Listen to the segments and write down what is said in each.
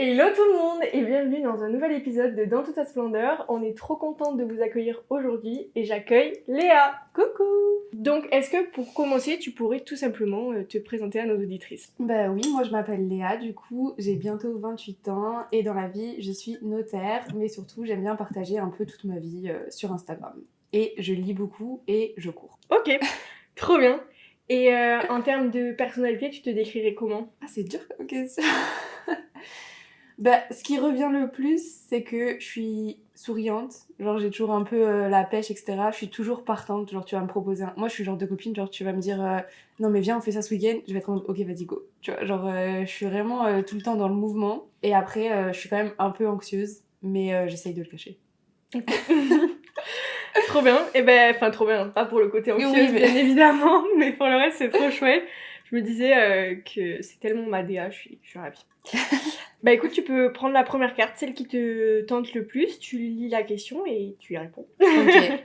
Hello tout le monde et bienvenue dans un nouvel épisode de Dans toute sa splendeur. On est trop contente de vous accueillir aujourd'hui et j'accueille Léa. Coucou. Donc est-ce que pour commencer tu pourrais tout simplement te présenter à nos auditrices? Bah oui, moi je m'appelle Léa, du coup j'ai bientôt 28 ans et dans la vie je suis notaire, mais surtout j'aime bien partager un peu toute ma vie sur Instagram. Et je lis beaucoup et je cours. Ok, trop bien. Et en termes de personnalité, tu te décrirais comment? Ah, c'est dur comme question. Bah, ce qui revient le plus, c'est que je suis souriante, genre j'ai toujours un peu la pêche, etc. Je suis toujours partante, genre tu vas me proposer un... Moi je suis le genre de copine, genre tu vas me dire non mais viens on fait ça ce week-end, je vais être en mode ok vas-y go. Tu vois, genre je suis vraiment tout le temps dans le mouvement. Et après je suis quand même un peu anxieuse, mais j'essaye de le cacher. Trop bien. Et ben, enfin trop bien, pas pour le côté anxieuse Oui, mais... bien évidemment, mais pour le reste c'est trop chouette. Je me disais que c'est tellement ma DA, je suis ravie. Bah écoute, tu peux prendre la première carte, celle qui te tente le plus, tu lis la question et tu y réponds. Ok.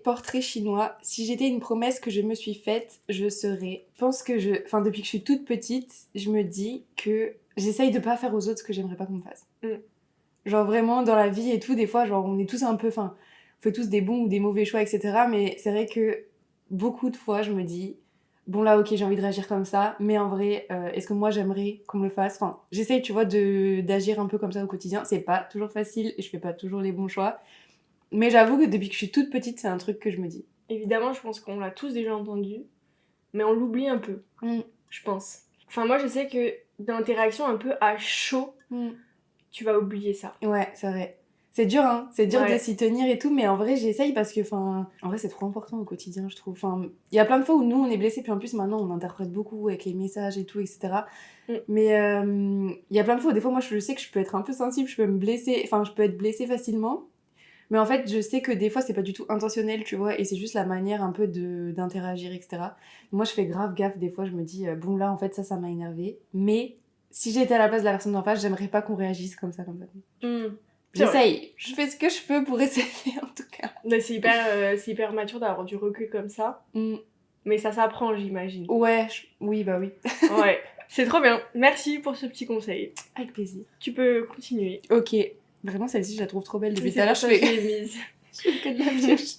Portrait chinois. Si j'étais une promesse que je me suis faite, je serais... Je pense que Enfin, depuis que je suis toute petite, je me dis que j'essaye de pas faire aux autres ce que j'aimerais pas qu'on me fasse. Genre vraiment, dans la vie et tout, des fois, genre, on est tous un peu... Enfin, on fait tous des bons ou des mauvais choix, etc. Mais c'est vrai que beaucoup de fois, je me dis... Bon là, ok, j'ai envie de réagir comme ça, mais en vrai, est-ce que moi, j'aimerais qu'on me le fasse? Enfin, j'essaye, tu vois, d'agir un peu comme ça au quotidien. C'est pas toujours facile et je fais pas toujours les bons choix. Mais j'avoue que depuis que je suis toute petite, c'est un truc que je me dis. Évidemment, je pense qu'on l'a tous déjà entendu, mais on l'oublie un peu, je pense. Enfin, moi, je sais que dans tes réactions un peu à chaud, tu vas oublier ça. Ouais, c'est vrai. C'est dur, hein. C'est dur Ouais. de s'y tenir et tout, mais en vrai, j'essaye parce que, enfin, en vrai, c'est trop important au quotidien, je trouve. Enfin, il y a plein de fois où nous, on est blessés, puis en plus, maintenant, on interprète beaucoup avec les messages et tout, etc. Mais il y a plein de fois où, des fois, moi, je sais que je peux être un peu sensible, je peux me blesser, enfin, je peux être blessée facilement. Mais en fait, je sais que des fois, c'est pas du tout intentionnel, tu vois, et c'est juste la manière un peu d'interagir, etc. Moi, je fais grave gaffe, des fois, je me dis, bon, là, en fait, ça m'a énervé. Mais si j'étais à la place de la personne d'en face, j'aimerais pas qu'on réagisse comme ça, comme ça. J'essaye, je fais ce que je peux pour essayer, en tout cas. Mais c'est hyper mature d'avoir du recul comme ça. Mais ça s'apprend, j'imagine. Ouais, oui, bah oui. Ouais, c'est trop bien. Merci pour ce petit conseil. Avec plaisir. Tu peux continuer. Ok. Vraiment, celle-ci, je la trouve trop belle. Depuis tout à là l'heure, je fais mise. Je fais que de la pioche.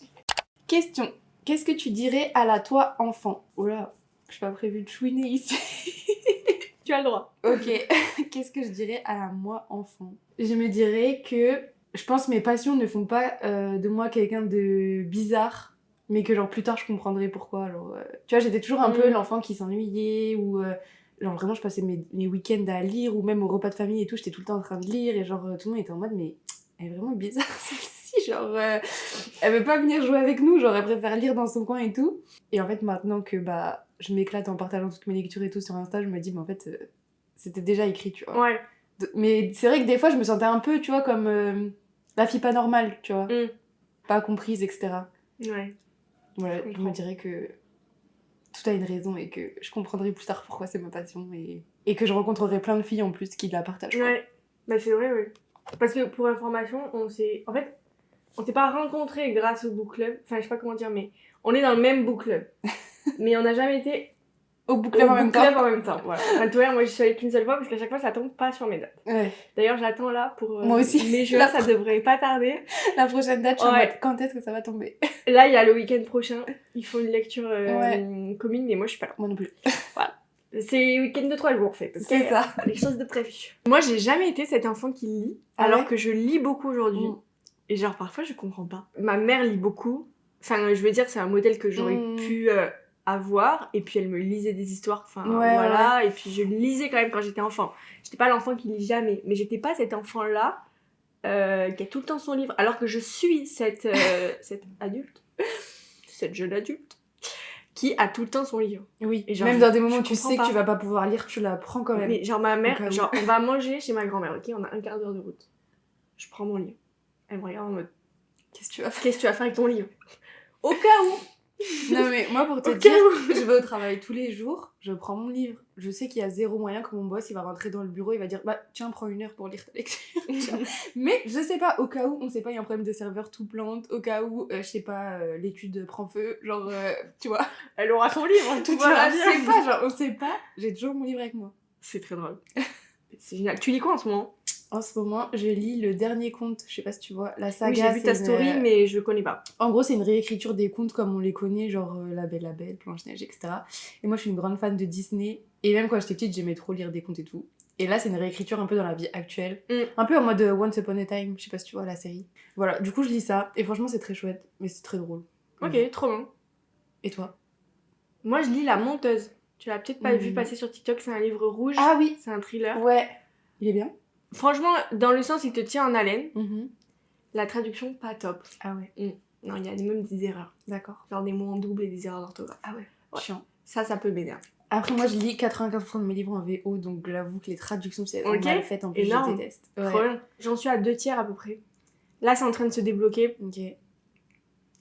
Question. Qu'est-ce que tu dirais à la toi enfant? Oh là, je suis pas prévu de chouiner ici. Tu as le droit. Ok. Qu'est-ce que je dirais à la moi enfant? Je me dirais que je pense que mes passions ne font pas de moi quelqu'un de bizarre, mais que genre plus tard je comprendrai pourquoi. Genre, tu vois, j'étais toujours un peu l'enfant qui s'ennuyait ou genre vraiment je passais mes week-ends à lire ou même au repas de famille et tout, j'étais tout le temps en train de lire et genre tout le monde était en mode mais elle est vraiment bizarre celle-ci, genre elle veut pas venir jouer avec nous, genre elle préfère lire dans son coin et tout. Et en fait maintenant que bah je m'éclate en partageant toutes mes lectures et tout sur Insta, je me dis mais en fait c'était déjà écrit, tu vois. Ouais. Mais c'est vrai que des fois je me sentais un peu, tu vois, comme la fille pas normale, tu vois. Pas comprise, etc. Ouais. Voilà, je me dirais que tout a une raison et que je comprendrai plus tard pourquoi c'est ma passion et que je rencontrerai plein de filles en plus qui la partagent. Quoi. Ouais, bah c'est vrai, oui. Parce que pour information, on s'est pas rencontrés grâce au book club. Enfin, je sais pas comment dire, mais on est dans le même book club. Mais on n'a jamais été au book club en même temps. Voilà. Enfin, toi, moi, je suis allée qu'une seule fois parce qu'à chaque fois, ça tombe pas sur mes dates. Ouais. D'ailleurs, j'attends là pour moi aussi. mes jeux, ça devrait pas tarder. La prochaine date, je suis en mode, quand est-ce que ça va tomber? Là, il y a le week-end prochain. Il faut une lecture commune, mais moi, je suis pas là. Moi non plus. Voilà. C'est week-end de 3 jours, en fait. C'est ça. Les choses de prévu. Moi, j'ai jamais été cet enfant qui lit, alors que je lis beaucoup aujourd'hui. Et genre, parfois, je comprends pas. Ma mère lit beaucoup. Enfin, je veux dire, c'est un modèle que j'aurais pu avoir. Et puis, elle me lisait des histoires. Enfin, voilà. Ouais. Et puis, je lisais quand même quand j'étais enfant. J'étais pas l'enfant qui lit jamais. Mais j'étais pas cet enfant-là qui a tout le temps son livre. Alors que je suis cette adulte, cette jeune adulte, qui a tout le temps son livre. Oui, et genre, même dans des moments où tu sais que tu vas pas pouvoir lire, tu la prends quand même. Mais genre ma mère, genre on va manger chez ma grand-mère, ok, on a un quart d'heure de route. Je prends mon livre. Elle me regarde en mode, qu'est-ce que tu vas faire avec ton livre? Au cas où. Non mais moi pour te dire, je vais au travail tous les jours, je prends mon livre. Je sais qu'il y a zéro moyen que mon boss il va rentrer dans le bureau, il va dire bah tiens prends 1 heure pour lire ta lecture. Mais je sais pas, au cas où, on sait pas, il y a un problème de serveur tout plante, au cas où, je sais pas, l'étude prend feu, genre tu vois. Elle aura son livre, tout va bien. On sait pas, genre on sait pas, j'ai toujours mon livre avec moi. C'est très drôle. C'est génial. Tu lis quoi en ce moment? En ce moment, je lis le dernier conte, je sais pas si tu vois, la saga. Oui, j'ai vu ta story, mais je connais pas. En gros, c'est une réécriture des contes comme on les connaît, genre La Belle la Bête, Blanche-Neige, etc. Et moi, je suis une grande fan de Disney. Et même quand j'étais petite, j'aimais trop lire des contes et tout. Et là, c'est une réécriture un peu dans la vie actuelle. Un peu en mode Once Upon a Time, je sais pas si tu vois la série. Voilà, du coup, je lis ça. Et franchement, c'est très chouette, mais c'est très drôle. Ok, trop bon. Et toi? Moi, je lis La Menteuse. Tu l'as peut-être pas vu passer sur TikTok, c'est un livre rouge. Ah oui. C'est un thriller. Ouais. Il est bien? Franchement, dans le sens, il te tient en haleine. La traduction, pas top. Ah ouais. Non, il y a même des erreurs. D'accord. Genre des mots en double et des erreurs d'orthographe. Ah ouais. Chiant. Ça peut m'énerver. Après, moi, je lis 95% de mes livres en VO, donc j'avoue que les traductions, c'est mal faites, en plus, énorme. Je déteste. Ouais. Trop bien. J'en suis à 2/3 à peu près. Là, c'est en train de se débloquer. Ok.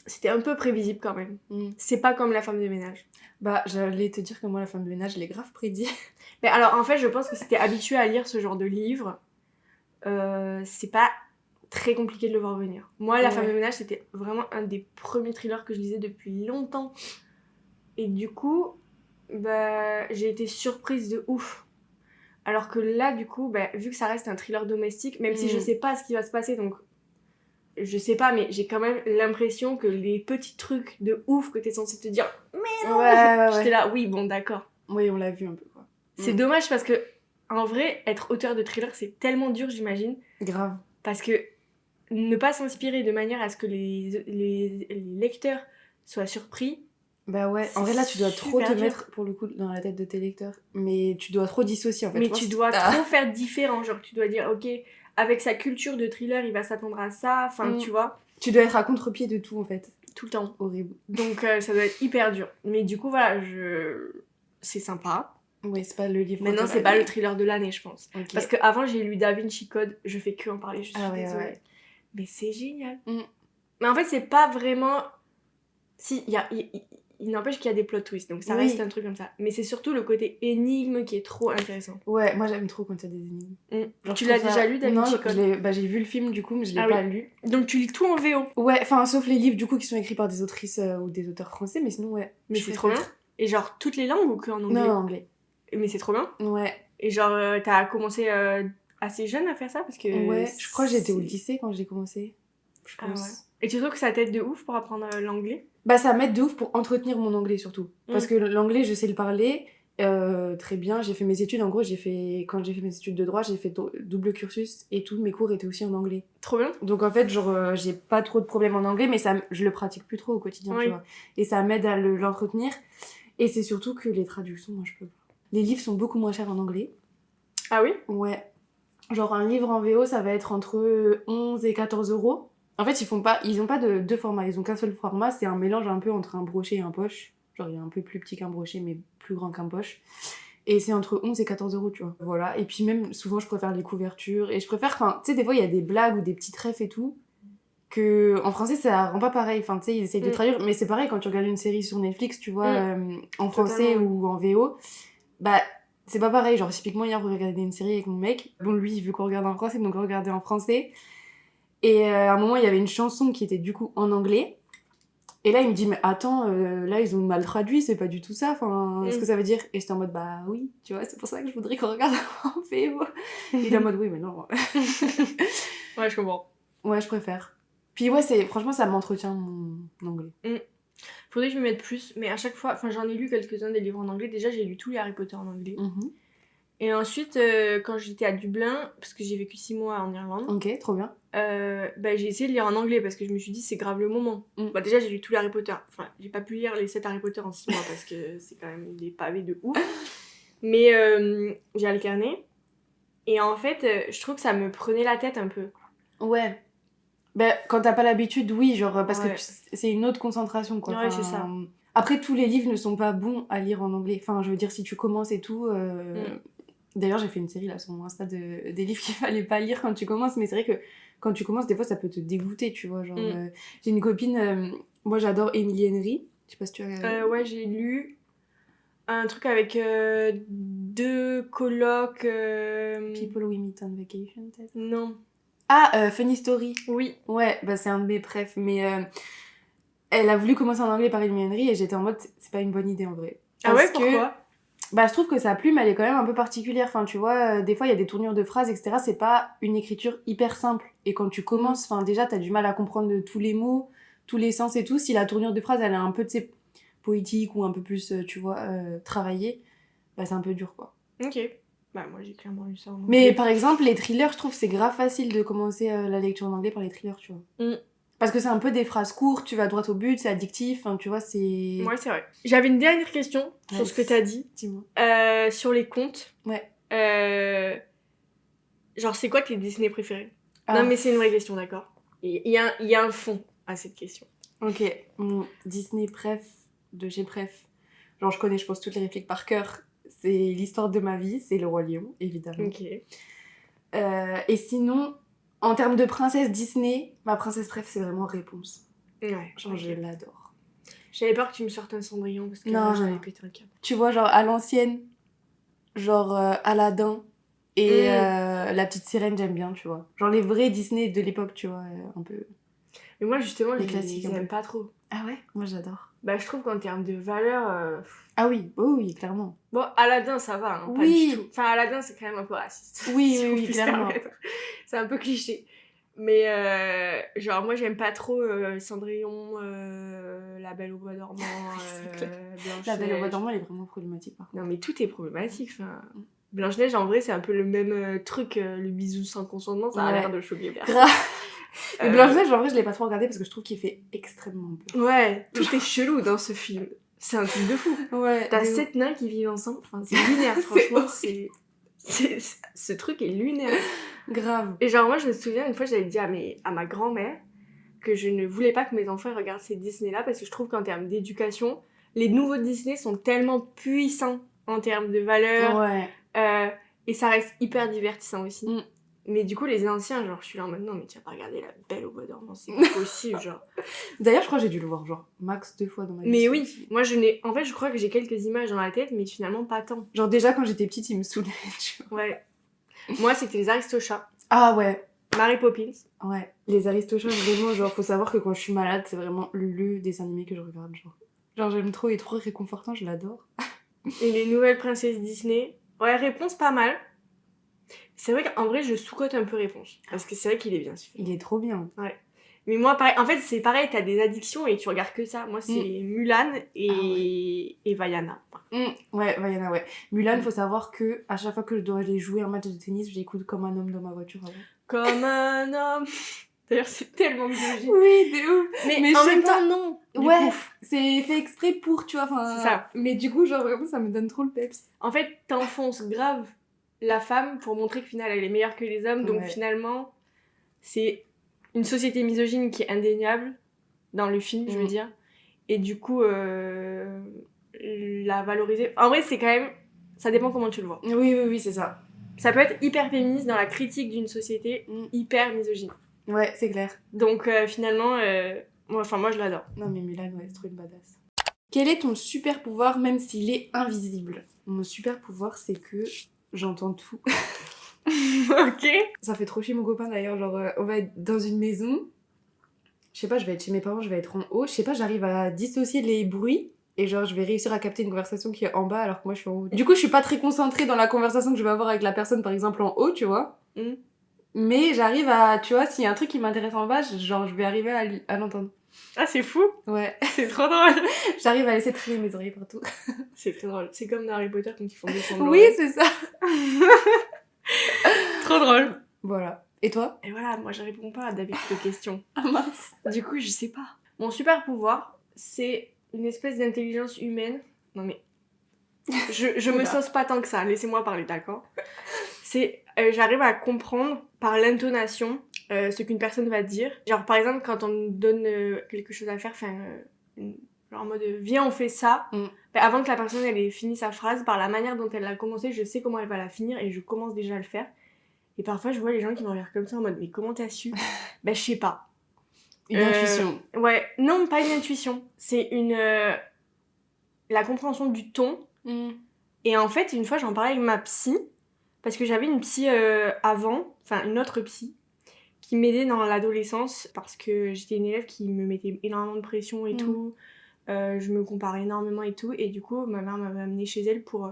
C'était un peu prévisible quand même. C'est pas comme La Femme de ménage. Bah, j'allais te dire que moi, La Femme de ménage, je l'ai grave prédit. Mais alors, en fait, je pense que si t'es habitué à lire ce genre de livre, c'est pas très compliqué de le voir venir. Moi, La Femme de ménage, c'était vraiment un des premiers thrillers que je lisais depuis longtemps. Et du coup, bah, j'ai été surprise de ouf. Alors que là, du coup, bah, vu que ça reste un thriller domestique, même si je sais pas ce qui va se passer, donc je sais pas, mais j'ai quand même l'impression que les petits trucs de ouf que t'es censé te dire, mais non, j'étais là, oui, bon, d'accord. Oui, on l'a vu un peu, quoi. C'est dommage parce que, en vrai, être auteur de thriller, c'est tellement dur, j'imagine. Grave. Parce que ne pas s'inspirer de manière à ce que les lecteurs soient surpris. Bah ouais, en vrai là tu dois trop te mettre pour le coup dans la tête de tes lecteurs, mais tu dois trop dissocier en fait. Mais tu dois trop faire différent, genre tu dois dire ok, avec sa culture de thriller il va s'attendre à ça, enfin tu vois. Tu dois être à contre-pied de tout en fait. Tout le temps. Horrible. Donc ça doit être hyper dur. Mais du coup voilà, c'est sympa. Oui, c'est pas le livre. Maintenant c'est pas le thriller de l'année je pense. Okay. Parce qu'avant j'ai lu Da Vinci Code, je fais que en parler, je suis désolée. Ouais. Mais c'est génial. Mais en fait c'est pas vraiment... Si, il n'empêche qu'il y a des plot twists, donc ça reste un truc comme ça. Mais c'est surtout le côté énigme qui est trop intéressant. Ouais, moi j'aime trop quand il y a des énigmes. Genre, tu l'as déjà lu, Da Vinci Code? Non, j'ai vu le film du coup, mais je l'ai pas lu. Donc tu lis tout en VO? Ouais, enfin sauf les livres du coup qui sont écrits par des autrices ou des auteurs français, mais sinon ouais. Mais c'est trop bien. Et genre toutes les langues ou que en anglais? Non, en anglais. Mais c'est trop bien. Ouais. Et genre t'as commencé assez jeune à faire ça parce que... Ouais, je crois que j'étais au lycée quand j'ai commencé. Je pense. Ouais. Et tu trouves que ça t'aide de ouf pour apprendre l'anglais? Bah ça m'aide de ouf pour entretenir mon anglais surtout. Parce que l'anglais je sais le parler très bien. J'ai fait mes études, en gros quand j'ai fait mes études de droit, j'ai fait double cursus et tous mes cours étaient aussi en anglais. Trop bien. Donc en fait genre j'ai pas trop de problèmes en anglais, mais je le pratique plus trop au quotidien, tu vois. Et ça m'aide à l'entretenir. Et c'est surtout que les traductions, moi je peux pas. Les livres sont beaucoup moins chers en anglais. Ah oui? Ouais. Genre un livre en VO ça va être entre 11 et 14 €. En fait, ils ont pas de deux formats, ils ont qu'un seul format, c'est un mélange un peu entre un brochet et un poche. Genre, il est un peu plus petit qu'un brochet, mais plus grand qu'un poche. Et c'est entre 11 et 14 €, tu vois. Voilà. Et puis même, souvent, je préfère les couvertures. Et je préfère, enfin, tu sais, des fois, il y a des blagues ou des petits refs et tout, que en français, ça rend pas pareil. Enfin, tu sais, ils essayent de traduire. Mais c'est pareil, quand tu regardes une série sur Netflix, tu vois, en français ou en VO, bah... c'est pas pareil. Genre, typiquement, hier, on regardait une série avec mon mec. Bon, lui, il veut qu'on regarde en français, donc on regardait en français. Et à un moment, il y avait une chanson qui était du coup en anglais. Et là, il me dit, mais attends, là, ils ont mal traduit, c'est pas du tout ça. Enfin, ce que ça veut dire. Et j'étais en mode, bah oui, tu vois, c'est pour ça que je voudrais qu'on regarde en VO. Il est en mode, oui, mais non. Ouais, je comprends. Ouais, je préfère. Puis ouais, franchement, ça m'entretient mon anglais. Faudrait que je me mette plus, mais à chaque fois, enfin, j'en ai lu quelques-uns des livres en anglais. Déjà, j'ai lu tous les Harry Potter en anglais. Et ensuite, quand j'étais à Dublin, parce que j'ai vécu 6 mois en Irlande. Ok, trop bien. Bah, j'ai essayé de lire en anglais parce que je me suis dit c'est grave le moment. Bah, déjà, j'ai lu tous les Harry Potter. Enfin, j'ai pas pu lire les 7 Harry Potter en 6 mois parce que c'est quand même des pavés de ouf. Mais j'ai alterné. Et en fait, je trouve que ça me prenait la tête un peu. Ouais. Bah, quand t'as pas l'habitude, oui, genre, parce que c'est une autre concentration, quoi. Ouais, c'est ça. Après, tous les livres ne sont pas bons à lire en anglais. Enfin, je veux dire, si tu commences et tout... D'ailleurs, j'ai fait une série là sur mon Insta des livres qu'il fallait pas lire quand tu commences, mais c'est vrai que quand tu commences, des fois, ça peut te dégoûter, tu vois. Genre, j'ai une copine, moi j'adore Emily Henry. Je sais pas si tu as... ouais, j'ai lu un truc avec 2 colocs... People We Meet on Vacation, peut-être. Non. Ah, Funny Story. Oui. Ouais, bah c'est un de mes préf, mais elle a voulu commencer en anglais par Emily Henry et j'étais en mode, c'est pas une bonne idée en vrai. Ah ouais, pourquoi ? Bah, je trouve que sa plume, elle est quand même un peu particulière. Enfin, tu vois, des fois, il y a des tournures de phrases, etc. C'est pas une écriture hyper simple. Et quand tu commences, enfin, déjà, t'as du mal à comprendre tous les mots, tous les sens et tout. Si la tournure de phrase, elle est un peu, tu sais, poétique ou un peu plus, tu vois, travaillée, bah, c'est un peu dur, quoi. Ok. Bah, moi, j'ai clairement lu ça en Mais anglais. par exemple, les thrillers, je trouve que c'est grave facile de commencer la lecture en anglais par les thrillers, tu vois. Parce que c'est un peu des phrases courtes, tu vas droit au but, c'est addictif, enfin, tu vois, c'est... Ouais, c'est vrai. J'avais une dernière question sur ce que t'as dit. Dis-moi. Sur les contes. Ouais. Genre, c'est quoi tes Disney préférés? Ah. Non, mais c'est une vraie question, d'accord. Il y a un fond à cette question. Ok, mon Disney préf de chez préf. Genre, je connais, je pense, toutes les répliques par cœur. C'est l'histoire de ma vie, c'est Le Roi Lion, évidemment. Ok. Et sinon, en termes de princesse Disney, ma princesse préf, c'est vraiment Réponse. Ouais. Genre, ok. je l'adore. J'avais peur que tu me sortes un Cendrillon parce que Non, là, j'avais non. pété un câble. Tu vois, genre, à l'ancienne, genre Aladdin et La Petite Sirène, j'aime bien, tu vois. Genre, les vrais Disney de l'époque, tu vois, un peu... Mais moi, justement, Les je classiques, les un peu. aime pas trop. Ah ouais? Moi, j'adore. Bah, je trouve qu'en termes de valeur... Ah oui, oui, clairement. Bon, Aladdin, ça va, hein, pas Oui. du tout. Enfin, Aladdin, c'est quand même un peu raciste. Oui, si on oui, peut se clairement. permettre. C'est un peu cliché. Mais, genre, moi, j'aime pas trop Cendrillon, La Belle au Bois dormant, C'est clair. Blanche-Neige. La Belle au Bois dormant, elle est vraiment problématique, par contre. Non, mais tout est problématique. Enfin, Blanche-Neige, en vrai, c'est un peu le même truc. Le bisou sans consentement, ça a l'air de choquer personne. Grave. Mais Blanche-Neige, en vrai, je l'ai pas trop regardé parce que je trouve qu'il fait extrêmement peur. Ouais, tout est chelou dans ce film. C'est un truc de fou. Ouais. T'as 7 nains qui vivent ensemble. Enfin, c'est lunaire, franchement. Ce truc est lunaire. Grave. Et genre, moi, je me souviens, une fois, j'avais dit à ma grand-mère que je ne voulais pas que mes enfants regardent ces Disney-là parce que je trouve qu'en termes d'éducation, les nouveaux Disney sont tellement puissants en termes de valeurs. Ouais. Et ça reste hyper divertissant aussi. Mm. Mais du coup, les anciens, genre, je suis là en mode non, mais tu vas pas regarder La Belle au Bois dormant, c'est pas possible, genre. D'ailleurs, je crois que j'ai dû le voir, genre, max 2 fois dans ma vie. Mais oui, moi, en fait, je crois que j'ai quelques images dans la tête, mais finalement, pas tant. Genre, déjà, quand j'étais petite, il me saoulait, tu vois. Ouais. Moi, c'était les Aristochats. Ah ouais. Mary Poppins. Ouais. Les Aristochats, vraiment, genre, faut savoir que quand je suis malade, c'est vraiment le dessin animé que je regarde, genre. Genre, j'aime trop, il est trop réconfortant, je l'adore. Et les nouvelles princesses Disney. Ouais, Réponse pas mal. C'est vrai qu'en vrai, je sous-cote un peu Réponse. Parce que c'est vrai qu'il est bien, ce film. Il est trop bien. Ouais. Mais moi, pareil, en fait, c'est pareil, t'as des addictions et tu regardes que ça. Moi, c'est Mulan et Vaiana. Ouais, Vaiana, ouais. Mulan, faut savoir que à chaque fois que je dois aller jouer un match de tennis, j'écoute Comme un homme dans ma voiture avant. Comme un homme. D'ailleurs, c'est tellement misogyne. Oui, de ouf. Mais en même temps, non. Ouais, c'est fait exprès pour, tu vois, enfin... C'est ça. Mais du coup, genre, vraiment, ça me donne trop le peps. En fait, t'enfonces grave la femme pour montrer que finalement, elle est meilleure que les hommes. Donc, finalement, c'est une société misogyne qui est indéniable dans le film, je veux dire. Et du coup, la valoriser... En vrai, c'est quand même... Ça dépend comment tu le vois. Oui, c'est ça. Ça peut être hyper féministe dans la critique d'une société hyper misogyne. Ouais, c'est clair. Donc, finalement... moi, je l'adore. Non, mais Mulan, ouais, c'est trop une badass. Quel est ton super pouvoir, même s'il est invisible? Mon super pouvoir, c'est que j'entends tout. Ok. Ça fait trop chier mon copain, d'ailleurs. Genre, on va être dans une maison. Je sais pas, je vais être chez mes parents, je vais être en haut. Je sais pas, j'arrive à dissocier les bruits. Et genre, je vais réussir à capter une conversation qui est en bas alors que moi, je suis en haut. Du coup, je suis pas très concentrée dans la conversation que je vais avoir avec la personne, par exemple, en haut, tu vois. Mais j'arrive à... Tu vois, s'il y a un truc qui m'intéresse en bas, genre, je vais arriver à l'entendre. Ah, c'est fou. Ouais. C'est trop drôle. J'arrive à laisser traîner mes oreilles partout. C'est très drôle. C'est comme dans Harry Potter quand ils font descendre Oui, c'est ça. Trop drôle. Voilà. Et toi? Et voilà, moi je réponds pas à d'habitude aux questions. Ah mince. Du coup, je sais pas. Mon super pouvoir, c'est une espèce d'intelligence humaine. Non mais... Je me sauce pas tant que ça, laissez-moi parler, d'accord? C'est... j'arrive à comprendre par l'intonation ce qu'une personne va dire. Genre par exemple, quand on me donne quelque chose à faire, genre en mode viens on fait ça, avant que la personne elle ait fini sa phrase, par la manière dont elle l'a commencé, je sais comment elle va la finir et je commence déjà à le faire. Et parfois je vois les gens qui me regardent comme ça en mode mais comment t'as su? Je sais pas. Une intuition. Ouais, non pas une intuition, c'est la compréhension du ton. Et en fait une fois j'en parlais avec ma psy, parce que j'avais une psy avant, enfin une autre psy, qui m'aidait dans l'adolescence parce que j'étais une élève qui me mettait énormément de pression et tout. Je me comparais énormément et tout. Et du coup, ma mère m'avait amenée chez elle pour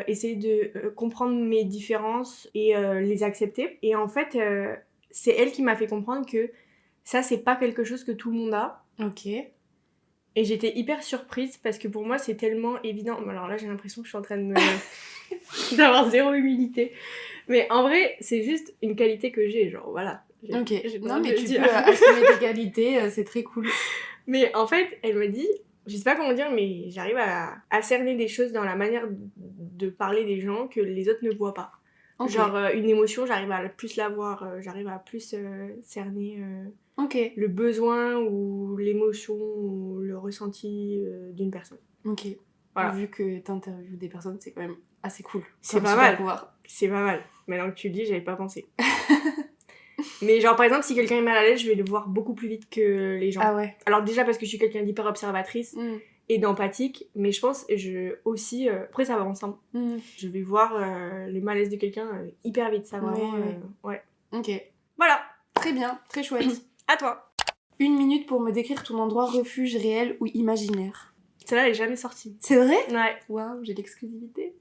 essayer de comprendre mes différences et les accepter. Et en fait, c'est elle qui m'a fait comprendre que ça, c'est pas quelque chose que tout le monde a. Ok. Et j'étais hyper surprise parce que pour moi, c'est tellement évident. Alors là, j'ai l'impression que je suis en train de d'avoir zéro humilité. Mais en vrai, c'est juste une qualité que j'ai, genre voilà. Ok. J'ai Non, mais le tu dire. peux assumer tes qualités, c'est très cool. Mais en fait, elle me dit, je sais pas comment dire, mais j'arrive à cerner des choses dans la manière de parler des gens que les autres ne voient pas. Okay. Genre une émotion, j'arrive à plus la voir, j'arrive à plus cerner le besoin ou l'émotion ou le ressenti d'une personne. Ok. Voilà. Vu que t'interviews des personnes, c'est quand même assez cool. C'est pas mal. C'est pas mal. Maintenant que tu le dis, j'avais pas pensé. Mais genre par exemple, si quelqu'un est mal à l'aise, je vais le voir beaucoup plus vite que les gens. Ah ouais. Alors déjà parce que je suis quelqu'un d'hyper observatrice et d'empathique, mais je pense aussi après ça va ensemble. Je vais voir les malaises de quelqu'un hyper vite, ça vraiment ouais. Ok. Voilà. Très bien, très chouette. À toi. 1 minute pour me décrire ton endroit refuge réel ou imaginaire. Celle-là elle est jamais sortie. C'est vrai? Ouais. Waouh, j'ai l'exclusivité.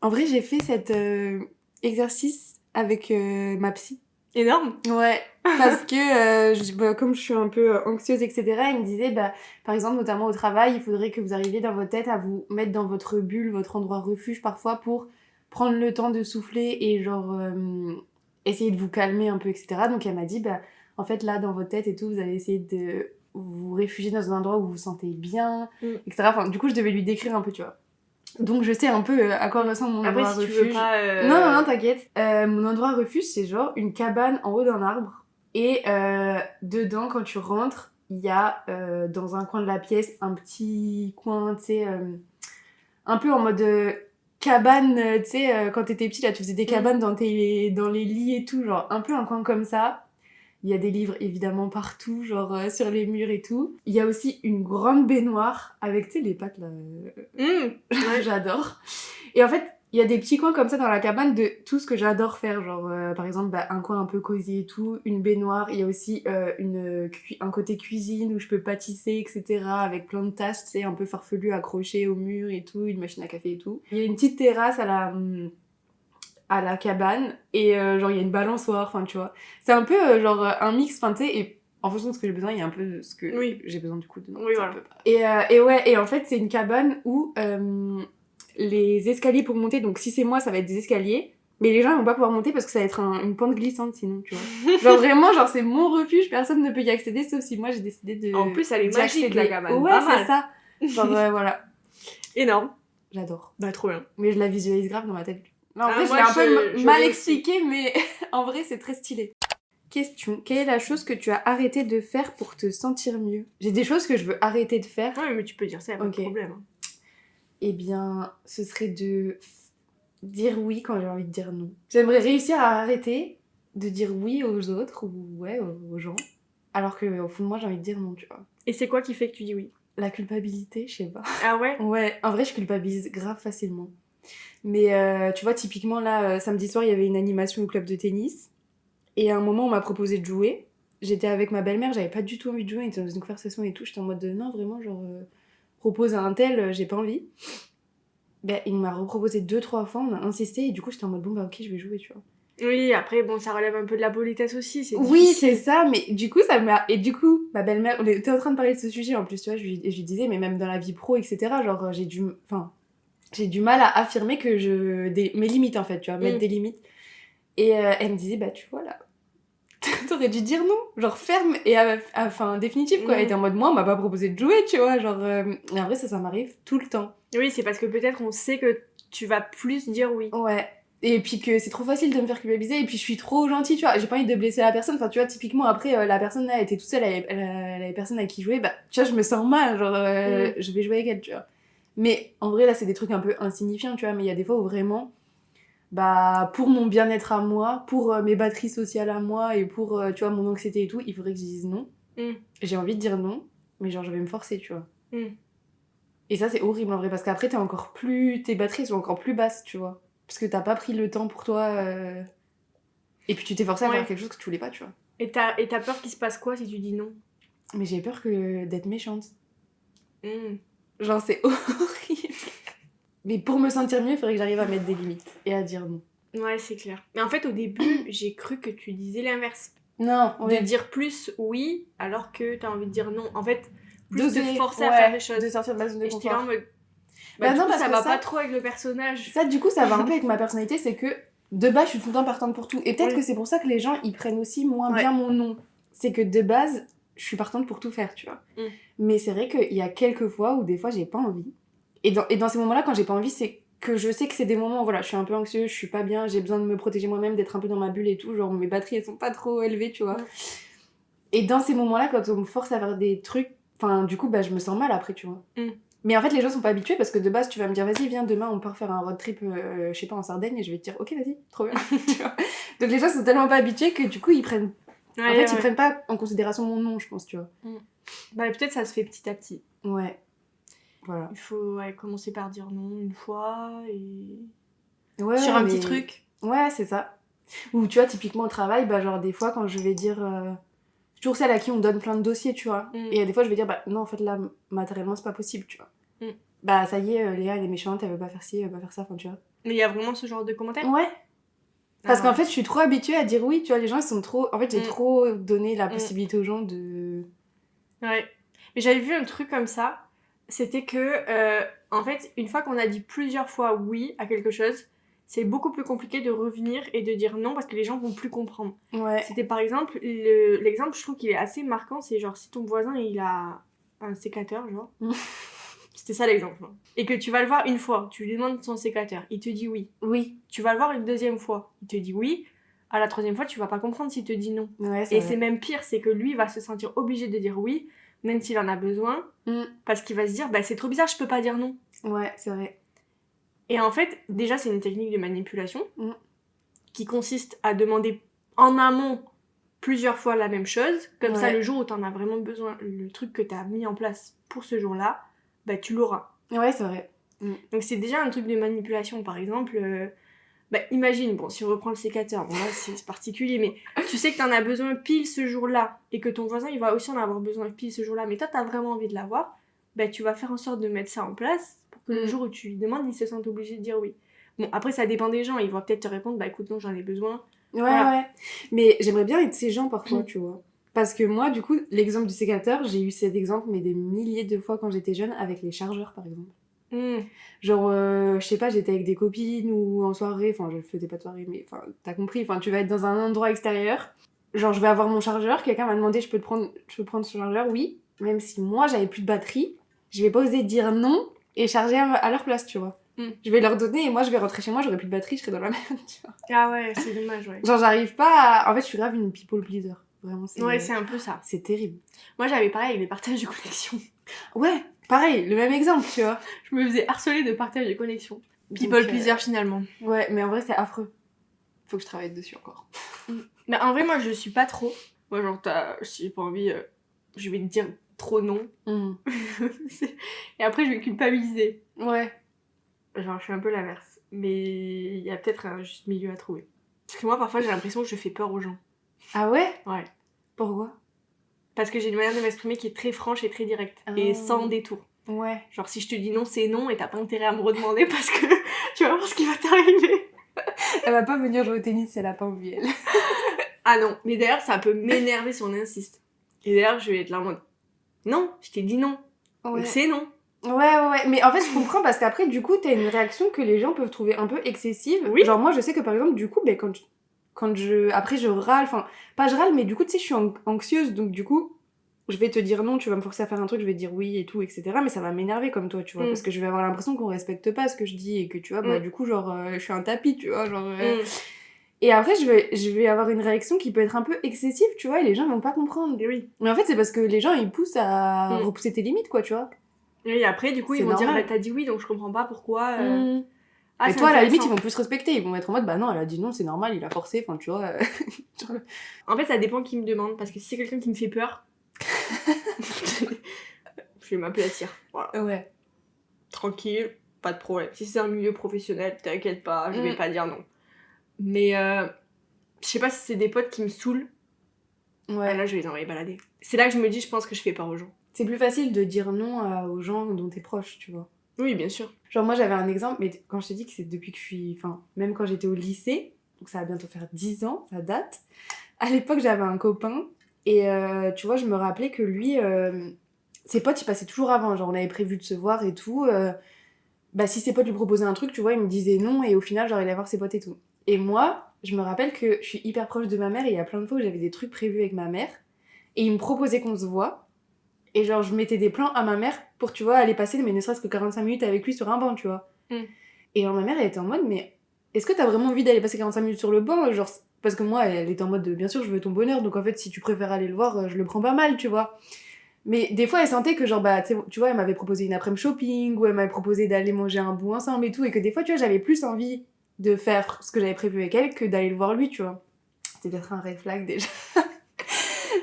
En vrai, j'ai fait cet exercice avec ma psy. Énorme. Ouais, parce que comme je suis un peu anxieuse, etc., il me disait, par exemple, notamment au travail, il faudrait que vous arriviez dans votre tête à vous mettre dans votre bulle, votre endroit refuge parfois pour prendre le temps de souffler et genre essayer de vous calmer un peu, etc. Donc elle m'a dit, en fait là, dans votre tête et tout, vous allez essayer de vous réfugier dans un endroit où vous vous sentez bien, etc. Enfin, du coup, je devais lui décrire un peu, tu vois. Donc je sais un peu à quoi ressemble mon endroit refuge. Après, si tu veux pas... Non, t'inquiète. Mon endroit refuge, c'est genre une cabane en haut d'un arbre. Et dedans, quand tu rentres, il y a dans un coin de la pièce un petit coin, tu sais, un peu en mode cabane, tu sais, quand t'étais petit, là, tu faisais des cabanes dans les lits et tout, genre un peu un coin comme ça. Il y a des livres évidemment partout, genre sur les murs et tout. Il y a aussi une grande baignoire avec, tu sais, les pattes là. Ouais. J'adore. Et en fait, il y a des petits coins comme ça dans la cabane de tout ce que j'adore faire. Genre, par exemple, un coin un peu cosy et tout, une baignoire. Il y a aussi un côté cuisine où je peux pâtisser, etc. Avec plein de tasses, tu sais, un peu farfelues accrochées au mur et tout, une machine à café et tout. Il y a une petite terrasse à la cabane et genre il y a une balançoire, enfin tu vois. C'est un peu genre un mix, enfin tu sais, et en fonction de ce que j'ai besoin, il y a un peu ce que j'ai besoin du coup dedans. Oui, voilà. Et ouais, et en fait c'est une cabane où les escaliers pour monter, donc si c'est moi ça va être des escaliers, mais les gens ils vont pas pouvoir monter parce que ça va être une pente glissante sinon, tu vois. Genre vraiment, genre c'est mon refuge, personne ne peut y accéder sauf si moi j'ai décidé de... En plus elle est magique la cabane. Ouais, c'est ça. Genre voilà. Énorme. J'adore. Bah trop bien. Mais je la visualise grave dans ma tête. Non, en vrai, je moi, l'ai un peu mal aussi. expliqué, mais en vrai, c'est très stylé. Question. Quelle est la chose que tu as arrêté de faire pour te sentir mieux? J'ai des choses que je veux arrêter de faire. Ouais, mais tu peux dire ça, y'a pas de problème. Eh bien, ce serait de dire oui quand j'ai envie de dire non. J'aimerais réussir à arrêter de dire oui aux autres ou ouais, aux gens, alors qu'au fond de moi, j'ai envie de dire non, tu vois. Et c'est quoi qui fait que tu dis oui? La culpabilité, je sais pas. Ah ouais? Ouais, en vrai, je culpabilise grave facilement. Mais tu vois, typiquement, là, samedi soir, il y avait une animation au club de tennis. Et à un moment, on m'a proposé de jouer. J'étais avec ma belle-mère, j'avais pas du tout envie de jouer. On était dans une conversation et tout. J'étais en mode non, vraiment, genre, propose à un tel, j'ai pas envie. Il m'a reproposé 2-3 fois, on a insisté. Et du coup, j'étais en mode bon, ok, je vais jouer, tu vois. Oui, après, bon, ça relève un peu de la politesse aussi. C'est oui, difficile. c'est ça, mais du coup, ça m'a. Et du coup, ma belle-mère, on était en train de parler de ce sujet en plus, tu vois. Je lui disais, mais même dans la vie pro, etc., genre, j'ai du mal à affirmer que mes limites en fait, tu vois, mettre des limites. Et elle me disait, tu vois là, t'aurais dû dire non, genre ferme et enfin définitive quoi. Elle était en mode, moi on m'a pas proposé de jouer, tu vois, genre. Et en vrai, ça m'arrive tout le temps. Oui, c'est parce que peut-être on sait que tu vas plus dire oui. Ouais. Et puis que c'est trop facile de me faire culpabiliser, et puis je suis trop gentille, tu vois, j'ai pas envie de blesser la personne. Enfin, tu vois, typiquement après, la personne là était toute seule, elle avait personne avec qui jouer, tu vois, je me sens mal, genre, je vais jouer avec elle, tu vois. Mais en vrai, là, c'est des trucs un peu insignifiants, tu vois, mais il y a des fois où vraiment, pour mon bien-être à moi, pour mes batteries sociales à moi, et pour, tu vois, mon anxiété et tout, il faudrait que je dise non. J'ai envie de dire non, mais genre, je vais me forcer, tu vois. Et ça, c'est horrible en vrai, parce qu'après, tes batteries sont encore plus basses, tu vois. Parce que t'as pas pris le temps pour toi. Et puis tu t'es forcé à faire quelque chose que tu voulais pas, tu vois. Et t'as peur qu'il se passe quoi si tu dis non? Mais j'ai peur d'être méchante. Genre, c'est horrible. Mais pour me sentir mieux, il faudrait que j'arrive à mettre des limites et à dire non. Ouais, c'est clair. Mais en fait, au début, j'ai cru que tu disais l'inverse. Non, De dire plus oui, alors que t'as envie de dire non. En fait, plus d'oser, te forcer à faire des choses. de sortir de ma zone de Et j'étais là en confort. mode... Bah du non, coup, parce ça que va ça- pas trop avec le personnage. Ça, du coup, ça va un peu avec ma personnalité, c'est que de base, je suis tout le temps partante pour tout. Et peut-être Oui. que c'est pour ça que les gens, ils prennent aussi moins Ouais. bien mon nom. C'est que de base, je suis partante pour tout faire, tu vois. Mais c'est vrai qu'il y a quelques fois où des fois, j'ai pas envie. Et dans ces moments-là, quand j'ai pas envie, c'est que je sais que c'est des moments où voilà, je suis un peu anxieuse, je suis pas bien, j'ai besoin de me protéger moi-même, d'être un peu dans ma bulle et tout. Genre, mes batteries, elles sont pas trop élevées, tu vois. Et dans ces moments-là, quand on me force à faire des trucs, enfin, du coup, bah, je me sens mal après, tu vois. Mais en fait, les gens sont pas habitués parce que de base, tu vas me dire, vas-y, viens, demain, on part faire un road trip, je sais pas, en Sardaigne, et je vais te dire, ok, vas-y, trop bien. Tu vois. Donc les gens sont tellement pas habitués que du coup, ils prennent. Ils prennent pas en considération mon nom, je pense, tu vois. Bah, peut-être ça se fait petit à petit. Ouais. Voilà. Il faut commencer par dire non une fois et. Ouais, sur un petit truc. Ouais, c'est ça. Ou tu vois, typiquement au travail, bah, genre des fois, quand je vais dire. Je suis toujours celle à qui on donne plein de dossiers, tu vois. Et des fois, je vais dire, bah non, en fait, là, matériellement, c'est pas possible, tu vois. Bah, ça y est, Léa, elle est méchante, elle veut pas faire ci, elle veut pas faire ça, enfin, tu vois. Mais il y a vraiment ce genre de commentaires? Ouais. Parce qu'en fait, je suis trop habituée à dire oui, tu vois, les gens, ils sont trop... En fait, j'ai trop donné la possibilité aux gens de... Ouais. Mais j'avais vu un truc comme ça, c'était que, en fait, une fois qu'on a dit plusieurs fois oui à quelque chose, c'est beaucoup plus compliqué de revenir et de dire non parce que les gens vont plus comprendre. Ouais. C'était par exemple, l'exemple, je trouve qu'il est assez marquant, c'est genre si ton voisin, il a un sécateur, genre... C'était ça l'exemple. Et que tu vas le voir une fois, tu lui demandes son sécateur, il te dit oui. Oui. Tu vas le voir une deuxième fois, il te dit oui. À la troisième fois, tu vas pas comprendre s'il te dit non. Ouais, et c'est même pire, c'est que lui va se sentir obligé de dire oui, même s'il en a besoin, parce qu'il va se dire, bah c'est trop bizarre, je peux pas dire non. Ouais, c'est vrai. Et en fait, déjà, c'est une technique de manipulation qui consiste à demander en amont plusieurs fois la même chose. Comme ça, le jour où t'en as vraiment besoin, le truc que t'as mis en place pour ce jour-là, bah tu l'auras. Ouais, c'est vrai. Donc c'est déjà un truc de manipulation. Par exemple, bah imagine, bon, si on reprend le sécateur, bon là c'est particulier, mais tu sais que t'en as besoin pile ce jour-là, et que ton voisin il va aussi en avoir besoin pile ce jour-là, mais toi t'as vraiment envie de l'avoir, bah tu vas faire en sorte de mettre ça en place pour que le jour où tu lui demandes, il se sente obligé de dire oui. Bon, après ça dépend des gens, ils vont peut-être te répondre, bah écoute non, j'en ai besoin. Ouais, ouais. Mais j'aimerais bien être ces gens parfois, tu vois. Parce que moi, du coup, l'exemple du sécateur, j'ai eu cet exemple, mais des milliers de fois quand j'étais jeune, avec les chargeurs, par exemple. Genre, je sais pas, j'étais avec des copines ou en soirée, enfin, je faisais pas de soirée, mais enfin, t'as compris, enfin, tu vas être dans un endroit extérieur. Genre, je vais avoir mon chargeur, quelqu'un m'a demandé, je peux prendre ce chargeur, oui. Même si moi, j'avais plus de batterie, je vais pas oser dire non et charger à leur place, tu vois. Je vais leur donner et moi, je vais rentrer chez moi, j'aurai plus de batterie, je serai dans la merde, tu vois. Ah ouais, c'est dommage, ouais. Genre, j'arrive pas à... En fait, je suis grave une people pleaser. Vraiment, ouais, c'est un peu ça. C'est terrible. Moi, j'avais pareil avec les partages de connexion. Ouais, pareil, le même exemple, tu vois. Je me faisais harceler de partage de connexion. People pleaser, finalement. Ouais, mais en vrai, c'est affreux. Faut que je travaille dessus encore. Mais en vrai, moi, je suis pas trop. Moi, genre, si j'ai pas envie, je vais te dire trop non. Et après, je vais culpabiliser. Ouais. Genre, je suis un peu l'inverse. Mais il y a peut-être un juste milieu à trouver. Parce que moi, parfois, j'ai l'impression que je fais peur aux gens. Ah ouais? Ouais. Pourquoi? Parce que j'ai une manière de m'exprimer qui est très franche et très directe. Et sans détour. Ouais. Genre, si je te dis non, c'est non, et t'as pas intérêt à me redemander parce que tu vas voir ce qui va t'arriver. Elle va pas venir jouer au tennis si elle a pas envie, elle. Ah non, mais d'ailleurs, ça peut m'énerver si on insiste. Et d'ailleurs, je vais être là en mode non, je t'ai dit non. Ouais. Donc c'est non. Ouais. Mais en fait, je comprends parce qu'après, du coup, t'as une réaction que les gens peuvent trouver un peu excessive. Oui. Genre, moi, je sais que par exemple, du coup, ben, quand je. Après, je râle, enfin, pas je râle, mais du coup, tu sais, je suis anxieuse, donc du coup, je vais te dire non, tu vas me forcer à faire un truc, je vais dire oui et tout, etc. Mais ça va m'énerver comme toi, tu vois, parce que je vais avoir l'impression qu'on respecte pas ce que je dis et que tu vois, bah, du coup, genre, je suis un tapis, tu vois, genre. Et après, je vais avoir une réaction qui peut être un peu excessive, tu vois, et les gens vont pas comprendre. Et oui. Mais en fait, c'est parce que les gens, ils poussent à repousser tes limites, quoi, tu vois. Et après, du coup, ils vont dire, bah, t'as dit oui, donc je comprends pas pourquoi. Ah, et toi, à la limite, ils vont plus respecter. Ils vont être en mode, bah non, elle a dit non, c'est normal, il a forcé, enfin, tu vois. En fait, ça dépend qui me demande, parce que si c'est quelqu'un qui me fait peur, je vais m'aplatir. Voilà. Ouais. Tranquille, pas de problème. Si c'est un milieu professionnel, t'inquiète pas, je vais pas dire non. Mais je sais pas si c'est des potes qui me saoulent. Ouais. Là, je vais les envoyer balader. C'est là que je me dis, je pense que je fais peur aux gens. C'est plus facile de dire non aux gens dont t'es proche, tu vois. Oui, bien sûr. Genre moi j'avais un exemple, mais quand je te dis que c'est depuis que je suis... Enfin, même quand j'étais au lycée, donc ça va bientôt faire 10 ans, ça date. À l'époque j'avais un copain, et tu vois, je me rappelais que lui, ses potes ils passaient toujours avant, genre on avait prévu de se voir et tout. Bah si ses potes lui proposaient un truc, tu vois, il me disait non, et au final genre il allait voir ses potes et tout. Et moi, je me rappelle que je suis hyper proche de ma mère, et il y a plein de fois où j'avais des trucs prévus avec ma mère, et il me proposait qu'on se voit. Et genre, je mettais des plans à ma mère pour, tu vois, aller passer, mais ne serait-ce que 45 minutes avec lui sur un banc, tu vois. Et genre, ma mère, elle était en mode, mais est-ce que t'as vraiment envie d'aller passer 45 minutes sur le banc? Genre, parce que moi, elle était en mode, bien sûr, je veux ton bonheur, donc en fait, si tu préfères aller le voir, je le prends pas mal, tu vois. Mais des fois, elle sentait que, genre, bah, tu vois, elle m'avait proposé une après-midi shopping, ou elle m'avait proposé d'aller manger un bout ensemble et tout, et que des fois, tu vois, j'avais plus envie de faire ce que j'avais prévu avec elle que d'aller le voir lui, tu vois. C'était peut-être un red flag déjà.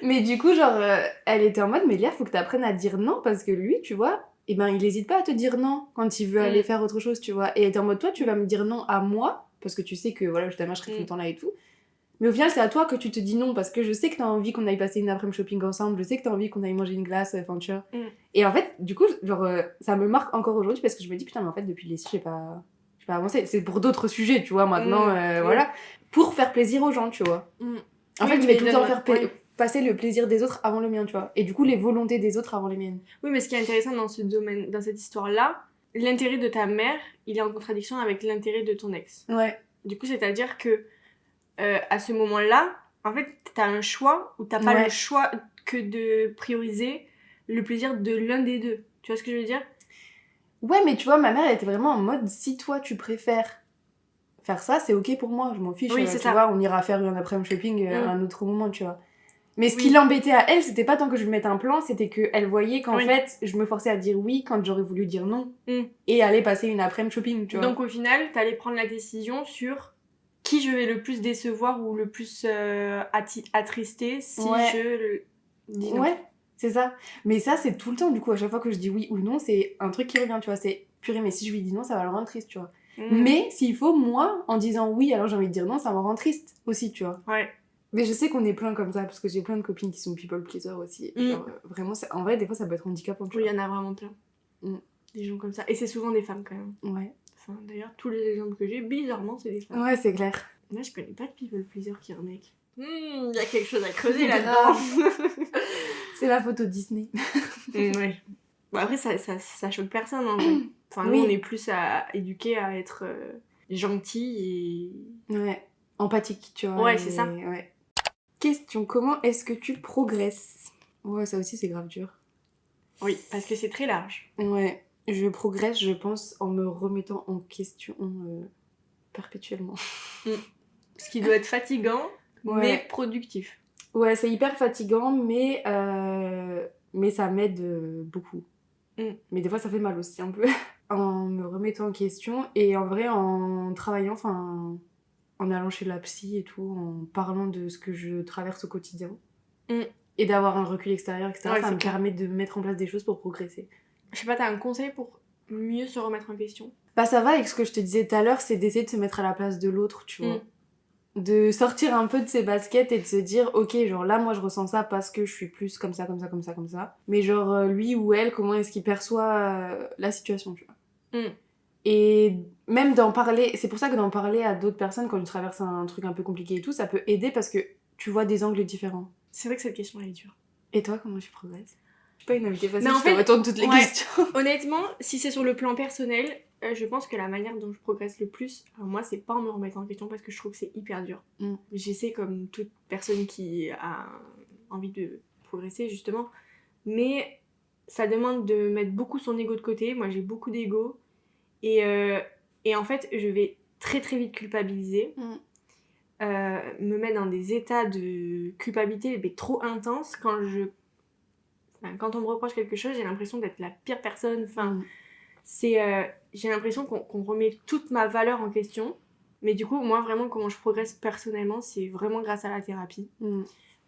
Mais du coup, genre, elle était en mode, mais Léa, faut que t'apprennes à dire non, parce que lui, tu vois, eh ben, il hésite pas à te dire non quand il veut aller faire autre chose, tu vois. Et elle était en mode, toi, tu vas me dire non à moi, parce que tu sais que, voilà, justement, je serai tout le temps là et tout. Mais au final, c'est à toi que tu te dis non, parce que je sais que t'as envie qu'on aille passer une après-midi shopping ensemble, je sais que t'as envie qu'on aille manger une glace, enfin, tu vois. Et en fait, du coup, genre, ça me marque encore aujourd'hui, parce que je me dis, putain, mais en fait, depuis le lycée, j'ai pas avancé. C'est pour d'autres sujets, tu vois, maintenant, voilà. Pour faire plaisir aux gens, tu vois. En fait, je vais tout le temps faire passer le plaisir des autres avant le mien, tu vois. Et du coup, les volontés des autres avant les miennes. Oui, mais ce qui est intéressant dans ce domaine, dans cette histoire-là, l'intérêt de ta mère, il est en contradiction avec l'intérêt de ton ex. Ouais. Du coup, c'est-à-dire que à ce moment-là, en fait, t'as un choix ou t'as pas le choix que de prioriser le plaisir de l'un des deux. Tu vois ce que je veux dire? Ouais, mais tu vois, ma mère, elle était vraiment en mode, si toi, tu préfères faire ça, c'est ok pour moi, je m'en fiche. Oui, tu ça. vois, on ira faire une après-midi shopping à un autre moment, tu vois. Mais ce qui l'embêtait à elle, c'était pas tant que je lui mette un plan, c'était qu'elle voyait qu'en fait, je me forçais à dire oui quand j'aurais voulu dire non. Et aller passer une après-midi shopping, tu vois. Donc au final, t'allais prendre la décision sur qui je vais le plus décevoir ou le plus attrister si je dis non. Ouais, c'est ça. Mais ça, c'est tout le temps, du coup, à chaque fois que je dis oui ou non, c'est un truc qui revient, tu vois. C'est purée, mais si je lui dis non, ça va le rendre triste, tu vois. Mais s'il faut, moi, en disant oui, alors j'ai envie de dire non, ça me rend triste aussi, tu vois. Ouais. Mais je sais qu'on est plein comme ça, parce que j'ai plein de copines qui sont people pleaser aussi. Genre, vraiment, en vrai, des fois, ça peut être handicapant. Oui, il y en a vraiment plein. Des gens comme ça. Et c'est souvent des femmes, quand même. Ouais. Enfin, d'ailleurs, tous les exemples que j'ai, bizarrement, c'est des femmes. Ouais, c'est clair. Moi, je connais pas de people pleaser qui est un mec. Il y a quelque chose à creuser là-dedans. C'est la photo Disney. Ouais. Bon, après, ça choque personne, en vrai. Enfin, nous, on est plus éduqués à être gentils et... Ouais. Empathique, tu vois. Ouais, c'est ça. Ouais. Question, comment est-ce que tu progresses? Ouais, ça aussi, c'est grave dur. Oui, parce que c'est très large. Ouais. Je progresse, je pense, en me remettant en question perpétuellement. Ce qui doit être fatigant, mais productif. Ouais, c'est hyper fatigant, mais ça m'aide beaucoup. Mais des fois, ça fait mal aussi un peu. En me remettant en question et en vrai, en travaillant, enfin, en allant chez la psy et tout, en parlant de ce que je traverse au quotidien. Et d'avoir un recul extérieur, etc. Ouais, ça me permet de mettre en place des choses pour progresser. Je sais pas, t'as un conseil pour mieux se remettre en question? Bah ça va avec ce que je te disais tout à l'heure, c'est d'essayer de se mettre à la place de l'autre, tu vois. De sortir un peu de ses baskets et de se dire, ok, genre là, moi, je ressens ça parce que je suis plus comme ça, comme ça, comme ça, comme ça. Mais genre, lui ou elle, comment est-ce qu'il perçoit la situation, tu vois. Et même d'en parler, c'est pour ça que d'en parler à d'autres personnes quand tu traverses un truc un peu compliqué et tout, ça peut aider parce que tu vois des angles différents. C'est vrai que cette question, elle est dure. Et toi, comment tu progresses? Je suis pas une invitée facile, je te retourne toutes les questions. Honnêtement, si c'est sur le plan personnel, je pense que la manière dont je progresse le plus, moi, c'est pas en me remettant en question parce que je trouve que c'est hyper dur. J'essaie comme toute personne qui a envie de progresser, justement. Mais ça demande de mettre beaucoup son ego de côté. Moi, j'ai beaucoup d'ego. Et en fait, je vais très très vite culpabiliser. Me mettre dans des états de culpabilité mais trop intenses quand on me reproche quelque chose, j'ai l'impression d'être la pire personne. Enfin, j'ai l'impression qu'on remet toute ma valeur en question. Mais du coup, moi, vraiment, comment je progresse personnellement, c'est vraiment grâce à la thérapie.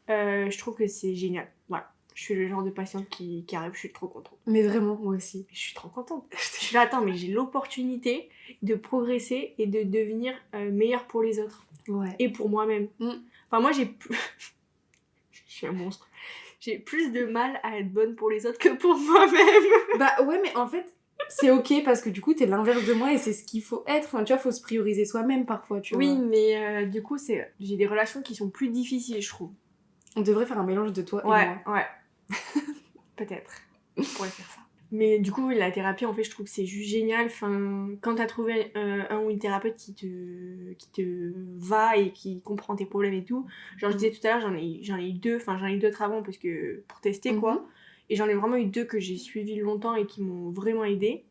Je trouve que c'est génial. Voilà. Je suis le genre de patiente qui arrive, je suis trop contente. Mais vraiment, moi aussi. Je suis trop contente. Je suis là, attends, mais j'ai l'opportunité de progresser et de devenir meilleure pour les autres. Ouais. Et pour moi-même. Enfin, moi, je suis un monstre. J'ai plus de mal à être bonne pour les autres que pour moi-même. Bah ouais, mais en fait, c'est ok parce que du coup, t'es l'inverse de moi et c'est ce qu'il faut être. Enfin, tu vois, faut se prioriser soi-même parfois, tu vois. Oui, mais du coup, j'ai des relations qui sont plus difficiles, je trouve. On devrait faire un mélange de toi et Ouais, moi. ouais. Peut-être. Je pourrais faire ça. Mais du coup, la thérapie, en fait, je trouve que c'est juste génial. Enfin, quand t'as trouvé un ou une thérapeute qui te va et qui comprend tes problèmes et tout. Genre, je disais tout à l'heure, j'en ai eu deux. Enfin, j'en ai eu d'autres avant parce que pour tester, quoi. Et j'en ai vraiment eu deux que j'ai suivies longtemps et qui m'ont vraiment aidée.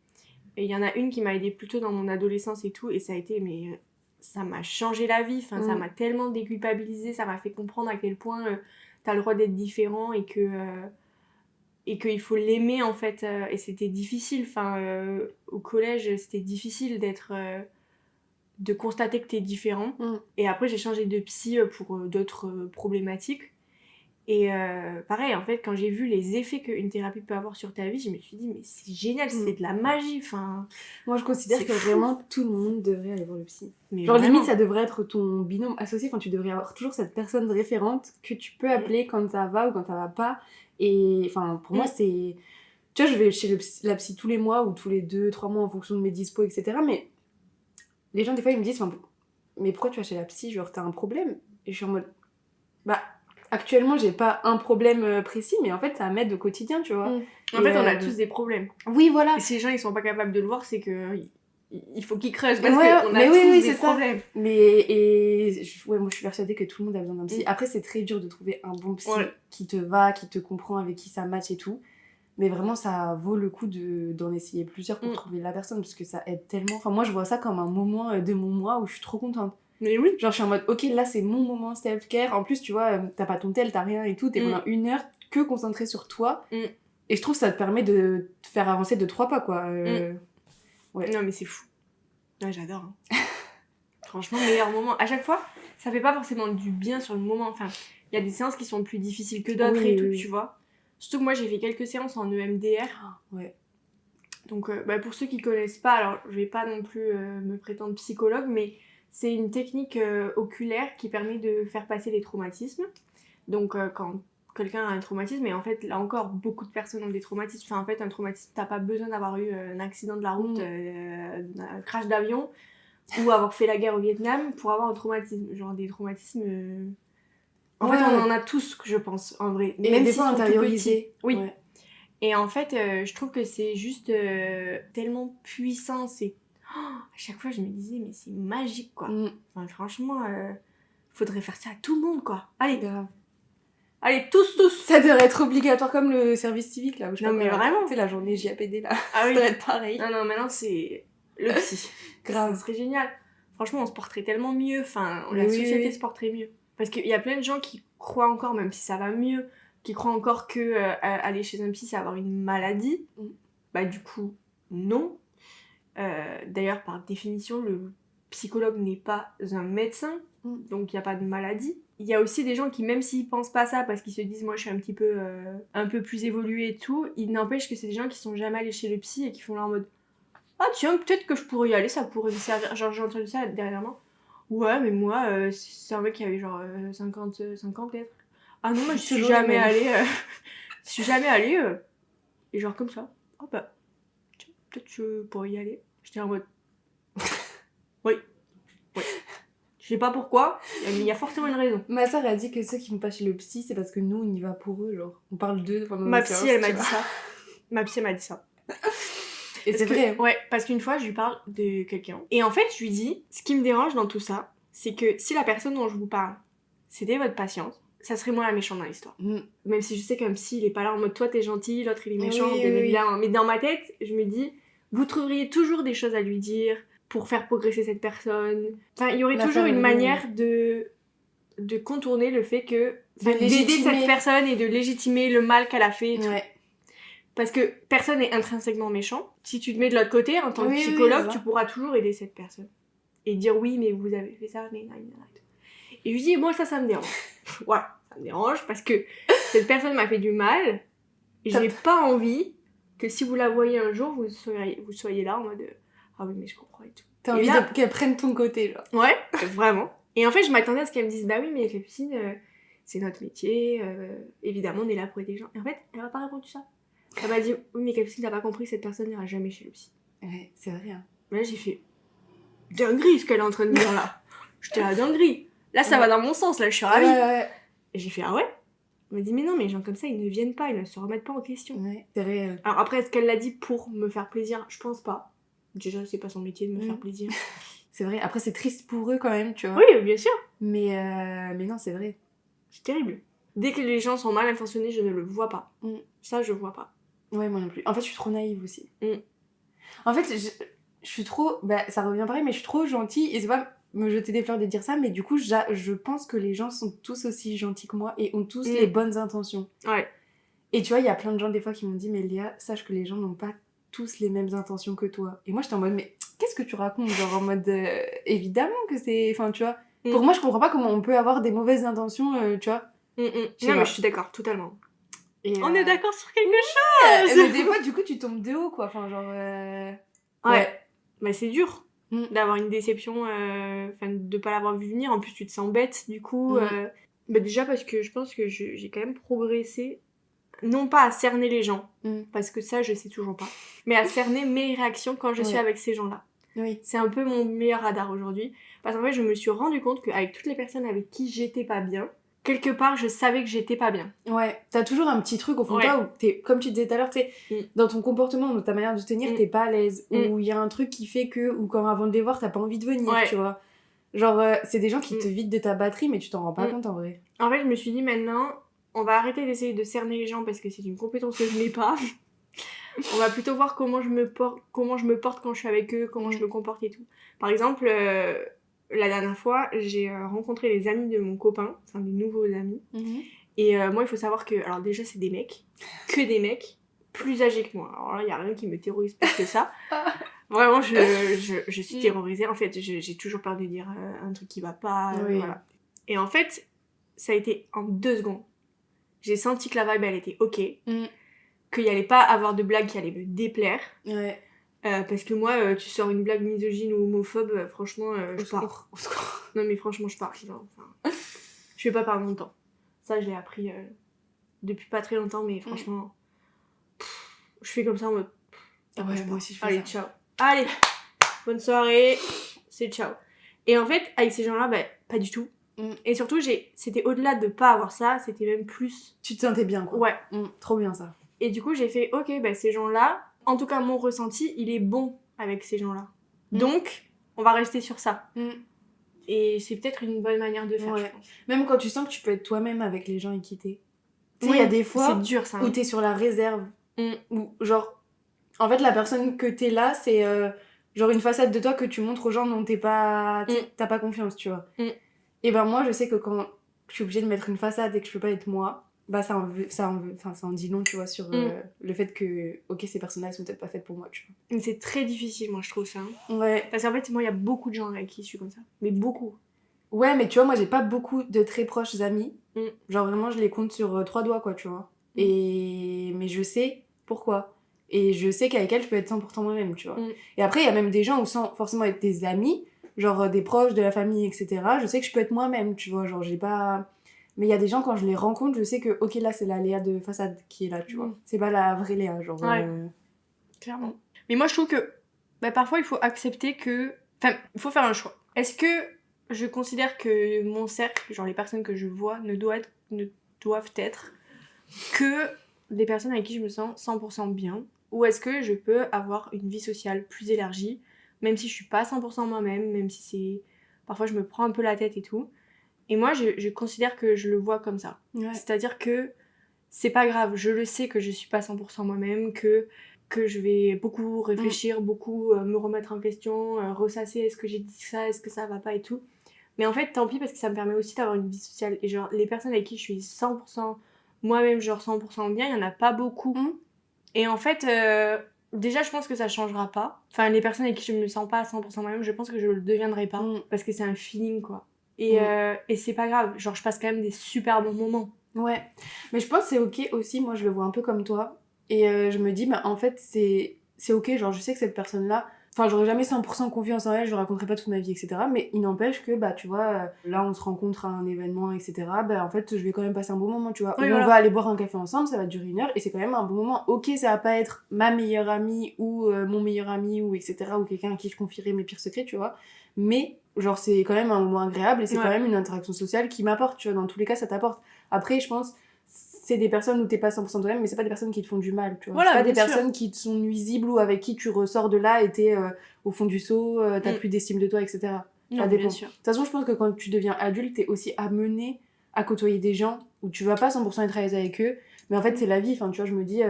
Et il y en a une qui m'a aidée plutôt dans mon adolescence et tout. Et ça a été, mais ça m'a changé la vie. Enfin, ça m'a tellement déculpabilisée. Ça m'a fait comprendre à quel point t'as le droit d'être différent et qu'il faut l'aimer en fait, et c'était difficile, au collège c'était difficile de constater que t'es différent, et après j'ai changé de psy pour d'autres problématiques, et pareil en fait quand j'ai vu les effets qu'une thérapie peut avoir sur ta vie, je me suis dit mais c'est génial, c'est de la magie, enfin... Moi je considère que vraiment tout le monde devrait aller voir le psy. Mais genre vraiment. Limite ça devrait être ton binôme associé, enfin tu devrais avoir toujours cette personne référente que tu peux appeler quand ça va ou quand ça va pas, et enfin pour moi c'est... Tu vois, je vais chez la psy tous les mois ou tous les 2-3 mois en fonction de mes dispos, etc. Mais les gens, des fois, ils me disent, mais pourquoi tu vas chez la psy? Genre, t'as un problème? Et je suis en mode, bah, actuellement, j'ai pas un problème précis, mais en fait, ça m'aide au quotidien, tu vois. En fait, on a tous des problèmes. Oui, voilà. Et si les gens, ils sont pas capables de le voir, c'est que... il faut qu'ils creusent, parce qu'on a tous des problèmes. Ça. Moi, je suis persuadée que tout le monde a besoin d'un psy. Après, c'est très dur de trouver un bon psy qui te va, qui te comprend, avec qui ça match et tout. Mais vraiment, ça vaut le coup d'en essayer plusieurs pour trouver la personne, parce que ça aide tellement. Enfin, moi, je vois ça comme un moment de mon mois où je suis trop contente. Mais oui. Genre, je suis en mode, ok, là, c'est mon moment self-care. En plus, tu vois, t'as pas ton tel, t'as rien et tout. T'es pendant 1 heure que concentré sur toi. Et je trouve que ça te permet de te faire avancer de 3 pas, quoi. Ouais. Non, mais c'est fou. Ouais, j'adore. Hein. Franchement, meilleur moment. À chaque fois, ça fait pas forcément du bien sur le moment. Enfin, il y a des séances qui sont plus difficiles que d'autres et tout, tu vois. Surtout que moi, j'ai fait quelques séances en EMDR. Ouais. Donc, pour ceux qui connaissent pas, alors je vais pas non plus me prétendre psychologue, mais c'est une technique oculaire qui permet de faire passer les traumatismes. Donc, quand quelqu'un a un traumatisme, et en fait, là encore, beaucoup de personnes ont des traumatismes. Enfin, en fait, un traumatisme, t'as pas besoin d'avoir eu un accident de la route, un crash d'avion, ou avoir fait la guerre au Vietnam pour avoir un traumatisme. Genre des traumatismes... En fait, on en a tous, je pense, en vrai. Et même des fois intériorisés. Oui. Ouais. Et en fait, je trouve que c'est juste tellement puissant. À chaque fois, je me disais, mais c'est magique, quoi. Enfin, franchement, faudrait faire ça à tout le monde, quoi. Allez, grave. Allez, tous. Ça devrait être obligatoire comme le service civique, là. Où je non, mais vraiment. Tu sais, la journée JAPD, là. Ah oui. Ça devrait être pareil. Non, maintenant, c'est le psy. Grave. Ça serait génial. Franchement, on se porterait tellement mieux. Enfin, la société se porterait mieux. Parce qu'il y a plein de gens qui croient encore, même si ça va mieux, qui croient encore que aller chez un psy, c'est avoir une maladie. Bah, du coup, non. D'ailleurs, par définition, le psychologue n'est pas un médecin, donc il n'y a pas de maladie. Il y a aussi des gens qui, même s'ils pensent pas ça, parce qu'ils se disent, moi je suis un peu plus évoluée et tout, il n'empêche que c'est des gens qui sont jamais allés chez le psy et qui font là en mode, ah tiens, peut-être que je pourrais y aller, ça pourrait me servir. Genre, j'ai entendu ça dernièrement. Ouais, mais moi, c'est un mec qui avait genre 50 peut-être. Ah non, moi je suis jamais allée. Je suis jamais allée. Et genre comme ça. Oh bah, tiens, peut-être que je pourrais y aller. J'étais en mode. Oui. Je sais pas pourquoi, mais il y a forcément une raison. Ma soeur a dit que ceux qui vont pas chez le psy, c'est parce que nous, on y va pour eux, genre. On parle d'eux pendant Ma psy, elle m'a dit ça. Ma psy, elle m'a dit ça. Et c'est vrai. Ouais, parce qu'une fois, je lui parle de quelqu'un. Et en fait, je lui dis, ce qui me dérange dans tout ça, c'est que si la personne dont je vous parle, c'était votre patiente, ça serait moi la méchante dans l'histoire. Même si je sais qu'un psy, il est pas là en mode toi t'es gentil, l'autre il est méchant, bien évidemment. Mais dans ma tête, je me dis, vous trouveriez toujours des choses à lui dire pour faire progresser cette personne. Enfin, il y aurait toujours une manière de contourner le fait que... d'aider cette personne et de légitimer le mal qu'elle a fait et tout. Parce que personne n'est intrinsèquement méchant. Si tu te mets de l'autre côté, en tant que psychologue, tu pourras toujours aider cette personne. Et dire oui, mais vous avez fait ça, mais non. Et je lui dis, moi ça me dérange. Voilà, ça me dérange parce que cette personne m'a fait du mal. Et j'ai pas envie que si vous la voyez un jour, vous soyez là en mode ah oui, mais je comprends et tout. T'as envie qu'elle prenne ton côté, genre. Ouais, vraiment. Et en fait, je m'attendais à ce qu'elle me dise bah oui, mais les piscines, c'est notre métier, évidemment, on est là pour aider les gens. Et en fait, elle m'a pas répondu ça. Elle m'a dit, oui, mais Capucine, t'as pas compris, cette personne n'ira jamais chez le psy. Ouais, c'est vrai. Hein. Mais là, j'ai fait, dinguerie ce qu'elle est en train de dire là. J'étais là, dinguerie. Là, ça va dans mon sens, là, je suis ravie. Ouais. Et j'ai fait, ah ouais? Elle m'a dit, mais non, mais les gens comme ça, ils ne viennent pas, ils ne se remettent pas en question. Ouais, c'est vrai. Alors après, est-ce qu'elle l'a dit pour me faire plaisir? Je pense pas. Déjà, c'est pas son métier de me faire plaisir. C'est vrai. Après, c'est triste pour eux quand même, tu vois. Oui, bien sûr. Mais non, c'est vrai. C'est terrible. Dès que les gens sont mal intentionnés, je ne le vois pas. Ça, je vois pas. Ouais, moi non plus. En fait, je suis trop naïve aussi. En fait, je suis trop... Bah, ça revient pareil, mais je suis trop gentille. Et c'est pas me jeter des fleurs de dire ça, mais du coup, je pense que les gens sont tous aussi gentils que moi et ont tous les bonnes intentions. Ouais. Et tu vois, il y a plein de gens des fois qui m'ont dit, mais Léa, sache que les gens n'ont pas tous les mêmes intentions que toi. Et moi, j'étais en mode, mais qu'est-ce que tu racontes? Genre en mode, évidemment que c'est... Enfin, tu vois, pour moi, je comprends pas comment on peut avoir des mauvaises intentions, tu vois. Non, mais je suis d'accord, totalement. Et on est d'accord sur quelque chose. Mais des fois, du coup, tu tombes de haut, quoi. Enfin, genre... Ouais. Mais c'est dur d'avoir une déception, de pas l'avoir vu venir. En plus, tu te sens bête, du coup. Déjà parce que je pense que j'ai quand même progressé. Non pas à cerner les gens, parce que ça, je sais toujours pas. Mais à cerner mes réactions quand je suis avec ces gens-là. Oui. C'est un peu mon meilleur radar aujourd'hui. Parce qu'en fait, je me suis rendu compte qu'avec toutes les personnes avec qui j'étais pas bien, quelque part, je savais que j'étais pas bien. Ouais, t'as toujours un petit truc au fond de toi où t'es, comme tu disais tout à l'heure, tu sais, dans ton comportement, dans ta manière de te tenir, t'es pas à l'aise. Ou il y a un truc qui fait que, ou quand avant de les voir, t'as pas envie de venir, tu vois. Genre, c'est des gens qui te vident de ta batterie, mais tu t'en rends pas compte en vrai. En fait, je me suis dit maintenant, on va arrêter d'essayer de cerner les gens parce que c'est une compétence que je n'ai pas. On va plutôt voir comment je me porte quand je suis avec eux, comment je me comporte et tout. Par exemple, la dernière fois, j'ai rencontré les amis de mon copain, enfin des nouveaux amis. Et moi, il faut savoir que, alors déjà, c'est des mecs, que des mecs plus âgés que moi. Alors là, il n'y a rien qui me terrorise plus que ça. Vraiment, je suis terrorisée. En fait, j'ai toujours peur de dire un truc qui va pas. Voilà. Et en fait, ça a été en 2 secondes. J'ai senti que la vibe, elle était ok. Qu'il n'y allait pas avoir de blagues qui allaient me déplaire. Parce que moi, tu sors une blague misogyne ou homophobe, franchement, je pars. Non, mais franchement, je pars. Je vais pas perdre mon temps. Ça, je l'ai appris depuis pas très longtemps, mais franchement, je fais comme ça en mode. Moi aussi, je fais Allez, ciao. Allez, bonne soirée, c'est ciao. Et en fait, avec ces gens-là, pas du tout. Et surtout, c'était au-delà de pas avoir ça, c'était même plus. Tu te sentais bien, quoi. Ouais. Trop bien, ça. Et du coup, j'ai fait, ok, ces gens-là, en tout cas, mon ressenti, il est bon avec ces gens-là. Donc, on va rester sur ça. Et c'est peut-être une bonne manière de faire, je pense. Même quand tu sens que tu peux être toi-même avec les gens et quitter. Tu sais, il y a des fois c'est dur, ça, où t'es sur la réserve. Où, genre, en fait, la personne que t'es là, c'est genre une façade de toi que tu montres aux gens dont t'as pas confiance, tu vois. Et moi, je sais que quand je suis obligée de mettre une façade et que je peux pas être moi, ça en dit long, tu vois, sur le fait que, ok, ces personnages sont peut-être pas faites pour moi, tu vois. Mais c'est très difficile, moi, je trouve ça. Ouais. Parce qu'en fait, moi, il y a beaucoup de gens avec qui je suis comme ça. Mais beaucoup. Ouais, mais tu vois, moi, j'ai pas beaucoup de très proches amis. Genre, vraiment, je les compte sur 3 doigts, quoi, tu vois. Mais je sais pourquoi. Et je sais qu'avec elle, je peux être 100% moi-même, tu vois. Et après, il y a même des gens où, sans forcément être des amis, genre des proches, de la famille, etc., je sais que je peux être moi-même, tu vois. Genre, j'ai pas... Mais il y a des gens, quand je les rencontre, je sais que, ok, là, c'est la Léa de façade qui est là, tu vois. C'est pas la vraie Léa, genre... Clairement. Mais moi, je trouve que parfois, il faut accepter que... Enfin, il faut faire un choix. Est-ce que je considère que mon cercle, genre les personnes que je vois, ne doivent être que des personnes avec qui je me sens 100% bien? Ou est-ce que je peux avoir une vie sociale plus élargie, même si je suis pas 100% moi-même, même si c'est... Parfois, je me prends un peu la tête et tout. Et moi, je considère que je le vois comme ça. C'est-à-dire que c'est pas grave, je le sais que je suis pas 100% moi-même, que je vais beaucoup réfléchir, beaucoup me remettre en question, ressasser est-ce que j'ai dit ça, est-ce que ça va pas et tout. Mais en fait, tant pis, parce que ça me permet aussi d'avoir une vie sociale. Et genre, les personnes avec qui je suis 100% moi-même, genre 100% bien, il y en a pas beaucoup. Et en fait, déjà, je pense que ça changera pas. Enfin, les personnes avec qui je me sens pas à 100% moi-même, je pense que je le deviendrai pas. Parce que c'est un feeling, quoi. Et c'est pas grave, genre je passe quand même des super bons moments. Ouais, mais je pense que c'est ok aussi, moi je le vois un peu comme toi. Et je me dis, en fait c'est ok, genre je sais que cette personne-là... Enfin, j'aurais jamais 100% confiance en elle, je lui raconterai pas toute ma vie, etc. Mais il n'empêche que, bah, tu vois, là, on se rencontre à un événement, etc. Bah, en fait, je vais quand même passer un bon moment, tu vois. Oui, Ou voilà. on va aller boire un café ensemble, ça va durer 1 heure, et c'est quand même un bon moment. Ok, ça va pas être ma meilleure amie, ou mon meilleur ami, ou etc. Ou quelqu'un à qui je confierai mes pires secrets, tu vois. Mais, genre, c'est quand même un moment agréable, et c'est quand même une interaction sociale qui m'apporte, tu vois. Dans tous les cas, ça t'apporte. Après, je pense... c'est des personnes où t'es pas 100% toi-même, mais c'est pas des personnes qui te font du mal, tu vois. Voilà, c'est pas des sûr. personnes qui te sont nuisibles ou avec qui tu ressors de là et t'es au fond du seau, t'as plus d'estime de toi, etc. Ça dépend. De toute façon, je pense que quand tu deviens adulte, t'es aussi amené à côtoyer des gens où tu vas pas 100% être à l'aise avec eux, mais en fait, c'est la vie. Enfin, tu vois, je me dis,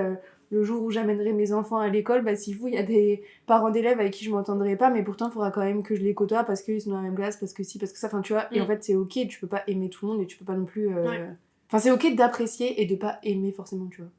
le jour où j'amènerai mes enfants à l'école, bah, s'il faut, il y a des parents d'élèves avec qui je m'entendrai pas, mais pourtant, il faudra quand même que je les côtoie parce qu'ils sont dans la même classe, parce que si, parce que ça, enfin, tu vois. Et en fait, c'est ok, tu peux pas aimer tout le monde et tu peux pas non plus. Enfin, c'est ok d'apprécier et de pas aimer forcément, tu vois.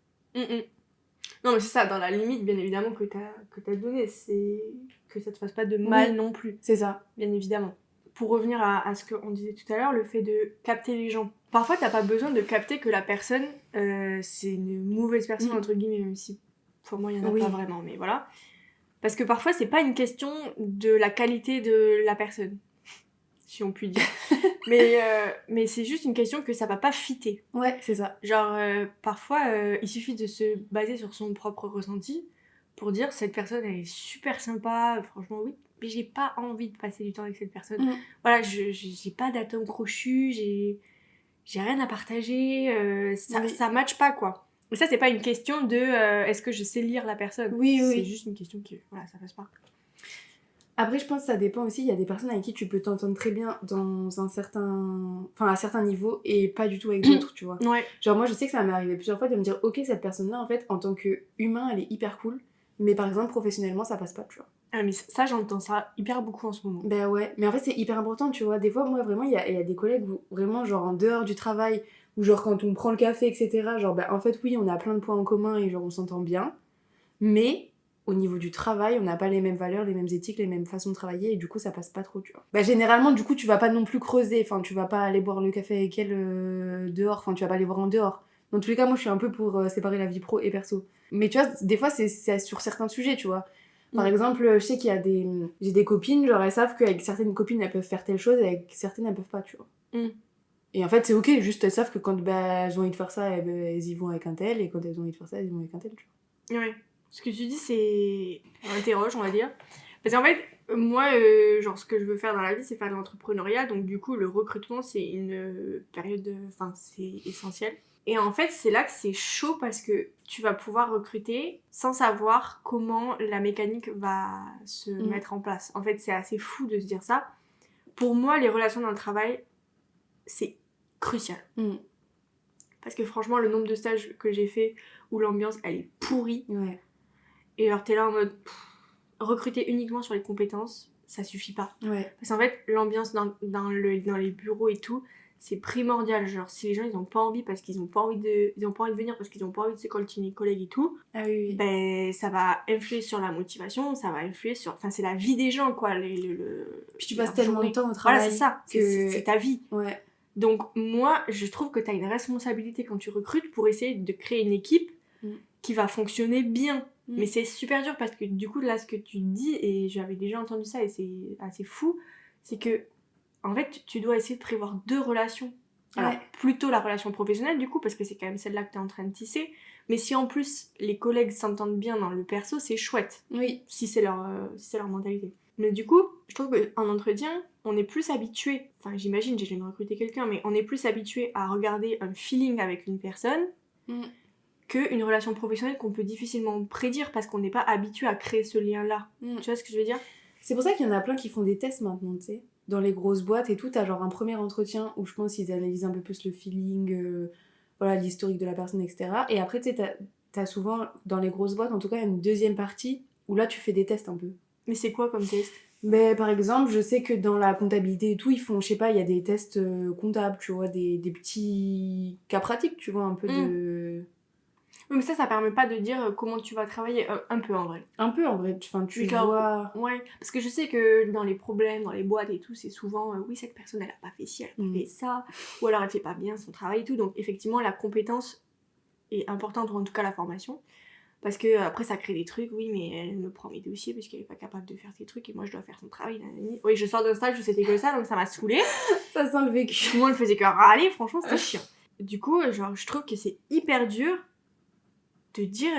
Non, mais c'est ça, dans la limite, bien évidemment, que t'as donnée. C'est que ça te fasse pas de mal non plus. C'est ça. Bien évidemment. Pour revenir à ce qu'on disait tout à l'heure, le fait de capter les gens. Parfois, t'as pas besoin de capter que la personne, c'est une mauvaise personne, entre guillemets, même si pour moi, il y en a pas vraiment, mais voilà. Parce que parfois, c'est pas une question de la qualité de la personne, si on peut dire. mais c'est juste une question que ça va pas fitter. Ouais, c'est ça. Genre, parfois, il suffit de se baser sur son propre ressenti pour dire cette personne elle est super sympa, franchement oui, mais j'ai pas envie de passer du temps avec cette personne. Voilà, j'ai pas d'atome crochu, j'ai rien à partager, ça match pas quoi. Mais ça, c'est pas une question de est-ce que je sais lire la personne. C'est juste une question que voilà, ça passe pas. Après, je pense que ça dépend aussi. Il y a des personnes avec qui tu peux t'entendre très bien dans un certain... Enfin, à certains niveaux et pas du tout avec d'autres, tu vois. Ouais. Genre, moi, je sais que ça m'est arrivé plusieurs fois de me dire, ok, cette personne-là, en fait, en tant qu'humain, elle est hyper cool. Mais par exemple, professionnellement, ça passe pas, tu vois. Ah, mais ça, j'entends ça hyper beaucoup en ce moment. Ben ouais. Mais en fait, c'est hyper important, tu vois. Des fois, moi, vraiment, il y a des collègues où, vraiment, genre, en dehors du travail, ou genre, quand on prend le café, etc., genre, ben, en fait, oui, on a plein de points en commun et genre, on s'entend bien. Mais au niveau du travail, on n'a pas les mêmes valeurs, les mêmes éthiques, les mêmes façons de travailler et du coup ça passe pas trop, tu vois. Bah généralement du coup tu vas pas non plus creuser, enfin tu vas pas aller boire le café avec elle dehors, enfin tu vas pas aller voir en dehors. Dans tous les cas moi je suis un peu pour séparer la vie pro et perso. Mais tu vois, des fois c'est sur certains sujets, tu vois. Par exemple, je sais qu'il y a j'ai des copines, genre elles savent qu'avec certaines copines elles peuvent faire telle chose et avec certaines elles peuvent pas, tu vois. Et en fait c'est ok, juste elles savent que quand elles ont envie de faire ça, elles y vont avec un tel, et quand elles ont envie de faire ça, elles y vont avec un tel, tu vois. Ouais. Ce que tu dis, c'est... On interroge, on va dire. Parce qu'en fait, moi, genre, ce que je veux faire dans la vie, c'est faire de l'entrepreneuriat. Donc, du coup, le recrutement, c'est une période... Enfin, c'est essentiel. Et en fait, c'est là que c'est chaud parce que tu vas pouvoir recruter sans savoir comment la mécanique va se mettre en place. En fait, c'est assez fou de se dire ça. Pour moi, les relations dans le travail, c'est crucial. Parce que franchement, le nombre de stages que j'ai fait où l'ambiance, elle est pourrie. Ouais. Et alors t'es là en mode recruter uniquement sur les compétences, ça suffit pas. Ouais. Parce qu'en fait, l'ambiance dans les bureaux et tout, c'est primordial. Genre si les gens ils ont pas envie parce qu'ils ont pas envie de venir parce qu'ils ont pas envie de se coltiner les collègues et tout, ben ça va influer sur la motivation, ça va influer sur... Enfin c'est la vie des gens quoi. Puis tu passes tellement de temps au travail. Voilà c'est ça, c'est ta vie. Ouais. Donc moi je trouve que t'as une responsabilité quand tu recrutes pour essayer de créer une équipe qui va fonctionner bien. Mais c'est super dur parce que du coup là ce que tu dis, et j'avais déjà entendu ça et c'est assez fou, c'est que en fait tu dois essayer de prévoir 2 relations. Alors plutôt la relation professionnelle du coup parce que c'est quand même celle-là que t'es en train de tisser, mais si en plus les collègues s'entendent bien dans le perso, c'est chouette. Oui. Si c'est leur mentalité. Mais du coup, je trouve qu'en entretien, on est plus habitué, enfin j'imagine, j'ai jamais recruté quelqu'un, mais on est plus habitué à regarder un feeling avec une personne qu'une relation professionnelle qu'on peut difficilement prédire parce qu'on n'est pas habitué à créer ce lien-là. Tu vois ce que je veux dire ? C'est pour ça qu'il y en a plein qui font des tests maintenant, tu sais. Dans les grosses boîtes et tout, t'as genre un premier entretien où je pense qu'ils analysent un peu plus le feeling, voilà, l'historique de la personne, etc. Et après, tu sais, t'as souvent, dans les grosses boîtes, en tout cas, une deuxième partie où là, tu fais des tests un peu. Mais c'est quoi comme test ? Mais par exemple, je sais que dans la comptabilité et tout, ils font, je sais pas, il y a des tests comptables, tu vois, des petits cas pratiques, tu vois, un peu de... Oui, mais ça permet pas de dire comment tu vas travailler, un peu en vrai. Un peu en vrai, enfin tu vois... Ouais, parce que je sais que dans les problèmes, dans les boîtes et tout, c'est souvent oui cette personne elle a pas fait ci, elle a pas fait ça, ou alors elle fait pas bien son travail et tout, donc effectivement la compétence est importante, ou en tout cas la formation. Parce que après ça crée des trucs, oui, mais elle me prend mes dossiers parce qu'elle est pas capable de faire ses trucs et moi je dois faire son travail. Nanani. Oui, je sors d'un stage où c'était que ça, donc ça m'a saoulée. Ça sent le vécu. Tout le monde faisait que râler, franchement, c'était chiant. Du coup, genre, je trouve que c'est hyper dur de dire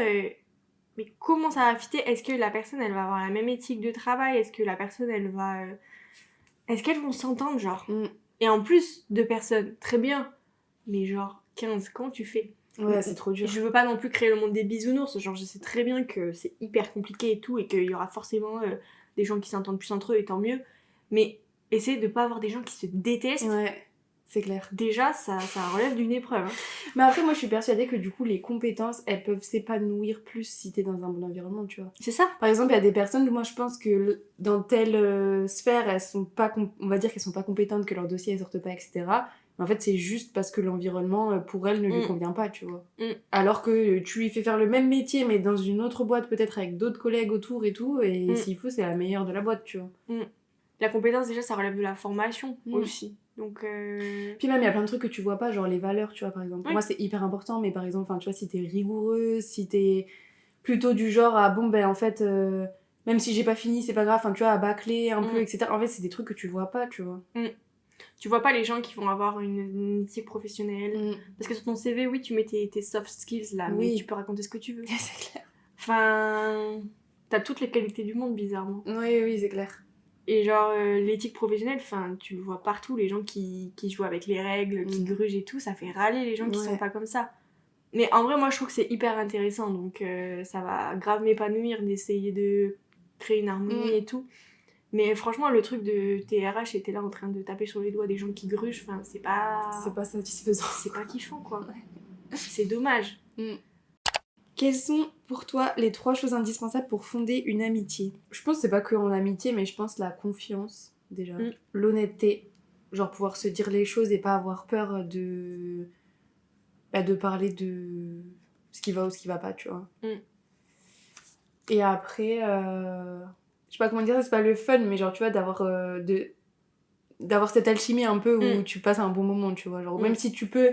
mais comment ça va fitter. Est-ce que la personne elle va avoir la même éthique de travail? Est-ce que la personne elle va. Est-ce qu'elles vont s'entendre, genre Et en plus, 2 personnes, très bien, mais genre 15, quand tu fais? Ouais, c'est trop dur. Je veux pas non plus créer le monde des bisounours, genre je sais très bien que c'est hyper compliqué et tout, et qu'il y aura forcément des gens qui s'entendent plus entre eux, et tant mieux, mais essayer de pas avoir des gens qui se détestent. Ouais, c'est clair. Déjà, ça relève d'une épreuve. Mais après, moi, je suis persuadée que du coup, les compétences, elles peuvent s'épanouir plus si t'es dans un bon environnement, tu vois. C'est ça. Par exemple, il y a des personnes, moi, je pense que dans telle sphère, elles sont pas, on va dire qu'elles sont pas compétentes, que leur dossier, elles sortent pas, etc. Mais en fait, c'est juste parce que l'environnement, pour elles, ne lui convient pas, tu vois. Alors que tu lui fais faire le même métier, mais dans une autre boîte, peut-être avec d'autres collègues autour et tout, et s'il faut, c'est la meilleure de la boîte, tu vois. La compétence, déjà, ça relève de la formation aussi. Donc Puis même, il y a plein de trucs que tu vois pas, genre les valeurs, tu vois, par exemple. Pour moi, c'est hyper important, mais par exemple, tu vois, si t'es rigoureuse, si t'es plutôt du genre à, bon, ben en fait, même si j'ai pas fini, c'est pas grave, tu vois, à bâcler un peu, etc. En fait, c'est des trucs que tu vois pas, tu vois. Tu vois pas les gens qui vont avoir une éthique professionnelle. Parce que sur ton CV, oui, tu mets tes soft skills là, mais tu peux raconter ce que tu veux. C'est clair. Enfin, t'as toutes les qualités du monde, bizarrement. Oui, c'est clair. Et genre, l'éthique professionnelle, tu le vois partout, les gens qui jouent avec les règles, qui grugent et tout, ça fait râler les gens qui sont pas comme ça. Mais en vrai, moi, je trouve que c'est hyper intéressant, donc ça va grave m'épanouir d'essayer de créer une harmonie et tout. Mais franchement, le truc de TRH était là en train de taper sur les doigts des gens qui grugent, c'est pas... C'est pas satisfaisant. C'est pas kiffant, quoi. C'est dommage. Quelles sont pour toi les 3 choses indispensables pour fonder une amitié? Je pense que c'est pas que en amitié, mais je pense la confiance, déjà. L'honnêteté, genre pouvoir se dire les choses et pas avoir peur de parler de ce qui va ou ce qui va pas, tu vois. Et après, je sais pas comment dire ça, c'est pas le fun, mais genre, tu vois, d'avoir cette alchimie un peu où tu passes un bon moment, tu vois. Genre, même si tu peux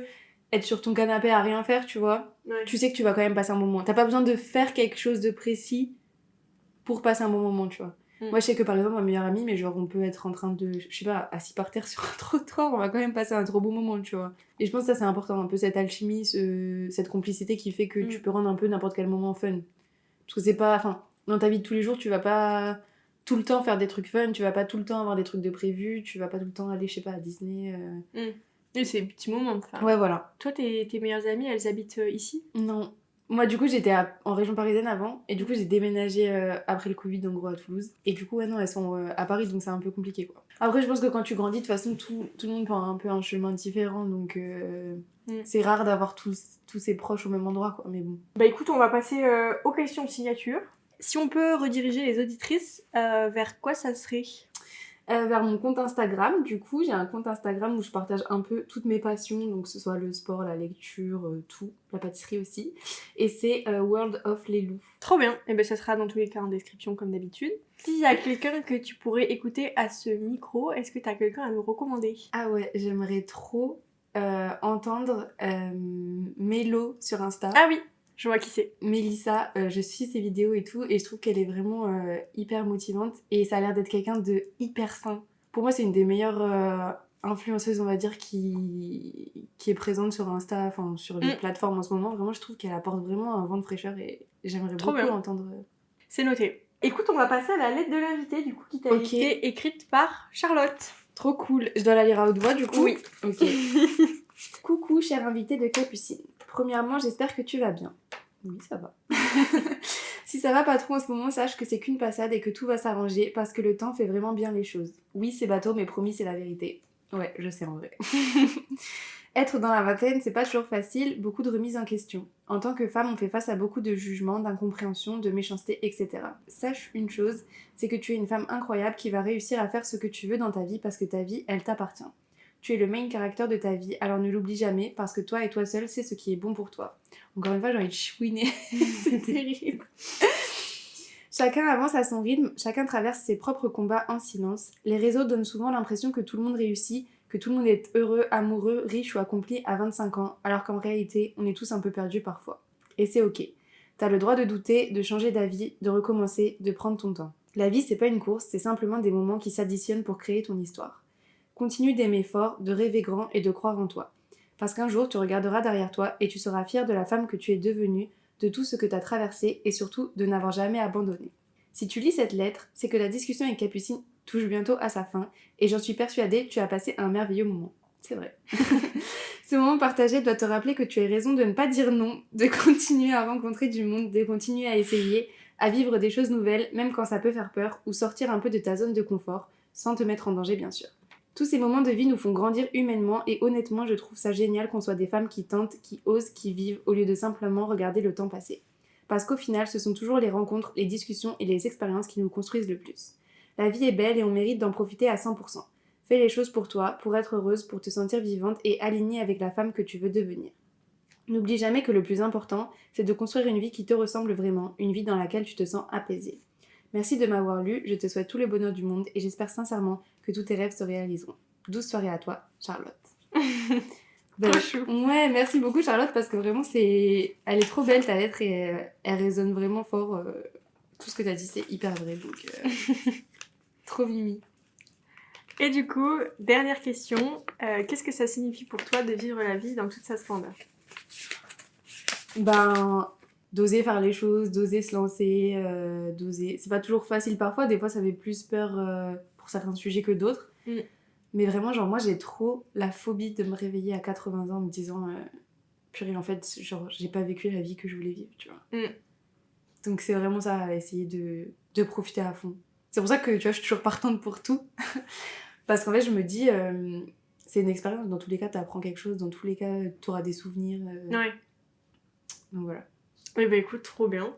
être sur ton canapé à rien faire, tu vois, tu sais que tu vas quand même passer un bon moment. T'as pas besoin de faire quelque chose de précis pour passer un bon moment, tu vois. Moi, je sais que par exemple, ma meilleure amie, mais genre, on peut être en train de, je sais pas, assis par terre sur un trottoir, on va quand même passer un trop bon moment, tu vois. Et je pense que ça, c'est important, un peu cette alchimie, cette complicité qui fait que tu peux rendre un peu n'importe quel moment fun. Parce que c'est pas, dans ta vie de tous les jours, tu vas pas tout le temps faire des trucs fun, tu vas pas tout le temps avoir des trucs de prévu, tu vas pas tout le temps aller, je sais pas, à Disney. Et c'est des petits moments, Ouais, voilà. Toi, tes meilleures amies, elles habitent ici? Non. Moi, du coup, j'étais en région parisienne avant, et du coup, j'ai déménagé après le Covid, en gros, à Toulouse. Et du coup, ouais, non, elles sont à Paris, donc c'est un peu compliqué, quoi. Après, je pense que quand tu grandis, de toute façon, tout le monde prend un peu un chemin différent, donc c'est rare d'avoir tous ses proches au même endroit, quoi, mais bon. Bah écoute, on va passer aux questions signature. Si on peut rediriger les auditrices, vers quoi ça serait? Vers mon compte Instagram, du coup, j'ai un compte Instagram où je partage un peu toutes mes passions, donc que ce soit le sport, la lecture, tout, la pâtisserie aussi. Et c'est World of les loups. Trop bien, et ben ça sera dans tous les cas en description comme d'habitude. S'il y a quelqu'un que tu pourrais écouter à ce micro, est-ce que t'as quelqu'un à nous recommander? Ah ouais, j'aimerais trop entendre Mélo sur Insta. Ah oui, je vois qui c'est. Mélissa, je suis ses vidéos et tout, et je trouve qu'elle est vraiment hyper motivante, et ça a l'air d'être quelqu'un de hyper sain. Pour moi, c'est une des meilleures influenceuses, on va dire, qui est présente sur Insta, enfin sur les plateformes en ce moment. Vraiment, je trouve qu'elle apporte vraiment un vent de fraîcheur, et j'aimerais beaucoup entendre... C'est noté. Écoute, on va passer à la lettre de l'invité, du coup, qui t'a été écrite par Charlotte. Trop cool. Je dois la lire à haute voix, du coup? Oui. Ok. Coucou, chère invitée de Capucine. Premièrement, j'espère que tu vas bien. Oui, ça va. Si ça va pas trop en ce moment, sache que c'est qu'une passade et que tout va s'arranger parce que le temps fait vraiment bien les choses. Oui, c'est bateau, mais promis, c'est la vérité. Ouais, je sais en vrai. Être dans la vingtaine, c'est pas toujours facile, beaucoup de remises en question. En tant que femme, on fait face à beaucoup de jugements, d'incompréhension, de méchanceté, etc. Sache une chose, c'est que tu es une femme incroyable qui va réussir à faire ce que tu veux dans ta vie parce que ta vie, elle t'appartient. Tu es le main character de ta vie, alors ne l'oublie jamais parce que toi et toi seul, c'est ce qui est bon pour toi. Encore une fois, j'ai envie de chouiner. C'est terrible. Chacun avance à son rythme, chacun traverse ses propres combats en silence. Les réseaux donnent souvent l'impression que tout le monde réussit, que tout le monde est heureux, amoureux, riche ou accompli à 25 ans, alors qu'en réalité, on est tous un peu perdus parfois. Et c'est ok. T'as le droit de douter, de changer d'avis, de recommencer, de prendre ton temps. La vie, c'est pas une course, c'est simplement des moments qui s'additionnent pour créer ton histoire. Continue d'aimer fort, de rêver grand et de croire en toi. Parce qu'un jour, tu regarderas derrière toi et tu seras fier de la femme que tu es devenue, de tout ce que t'as traversé et surtout de n'avoir jamais abandonné. Si tu lis cette lettre, c'est que la discussion avec Capucine touche bientôt à sa fin et j'en suis persuadée, tu as passé un merveilleux moment. C'est vrai. Ce moment partagé doit te rappeler que tu as raison de ne pas dire non, de continuer à rencontrer du monde, de continuer à essayer, à vivre des choses nouvelles, même quand ça peut faire peur, ou sortir un peu de ta zone de confort, sans te mettre en danger bien sûr. Tous ces moments de vie nous font grandir humainement et honnêtement je trouve ça génial qu'on soit des femmes qui tentent, qui osent, qui vivent, au lieu de simplement regarder le temps passer. Parce qu'au final, ce sont toujours les rencontres, les discussions et les expériences qui nous construisent le plus. La vie est belle et on mérite d'en profiter à 100%. Fais les choses pour toi, pour être heureuse, pour te sentir vivante et alignée avec la femme que tu veux devenir. N'oublie jamais que le plus important, c'est de construire une vie qui te ressemble vraiment, une vie dans laquelle tu te sens apaisée. Merci de m'avoir lu, je te souhaite tout le bonheur du monde et j'espère sincèrement que tous tes rêves se réaliseront. Douce soirée à toi, Charlotte. Trop chou. Ouais, merci beaucoup Charlotte parce que vraiment elle est trop belle ta lettre et elle résonne vraiment fort. Tout ce que t'as dit c'est hyper vrai donc trop mimi. Et du coup, dernière question, qu'est-ce que ça signifie pour toi de vivre la vie dans toute sa splendeur ? D'oser faire les choses, d'oser se lancer, d'oser... C'est pas toujours facile parfois, des fois ça fait plus peur pour certains sujets que d'autres. Mais vraiment, genre, moi j'ai trop la phobie de me réveiller à 80 ans en me disant purée, en fait, genre, j'ai pas vécu la vie que je voulais vivre, tu vois. Donc c'est vraiment ça, essayer de profiter à fond. C'est pour ça que, tu vois, je suis toujours partante pour tout. Parce qu'en fait, je me dis, c'est une expérience, dans tous les cas, t'apprends quelque chose, dans tous les cas, t'auras des souvenirs. Ouais. Donc voilà. Eh ben écoute, trop bien.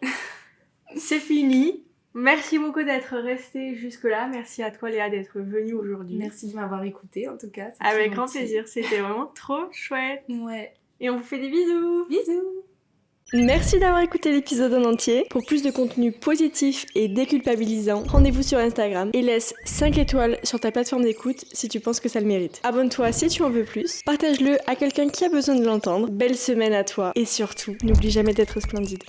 C'est fini. Merci beaucoup d'être restée jusque-là. Merci à toi, Léa, d'être venue aujourd'hui. Merci de m'avoir écoutée, en tout cas. Avec grand plaisir. C'était vraiment trop chouette. Ouais. Et on vous fait des bisous. Bisous. Merci d'avoir écouté l'épisode en entier. Pour plus de contenu positif et déculpabilisant, rendez-vous sur Instagram et laisse 5 étoiles sur ta plateforme d'écoute si tu penses que ça le mérite. Abonne-toi si tu en veux plus. Partage-le à quelqu'un qui a besoin de l'entendre. Belle semaine à toi et surtout, n'oublie jamais d'être splendide.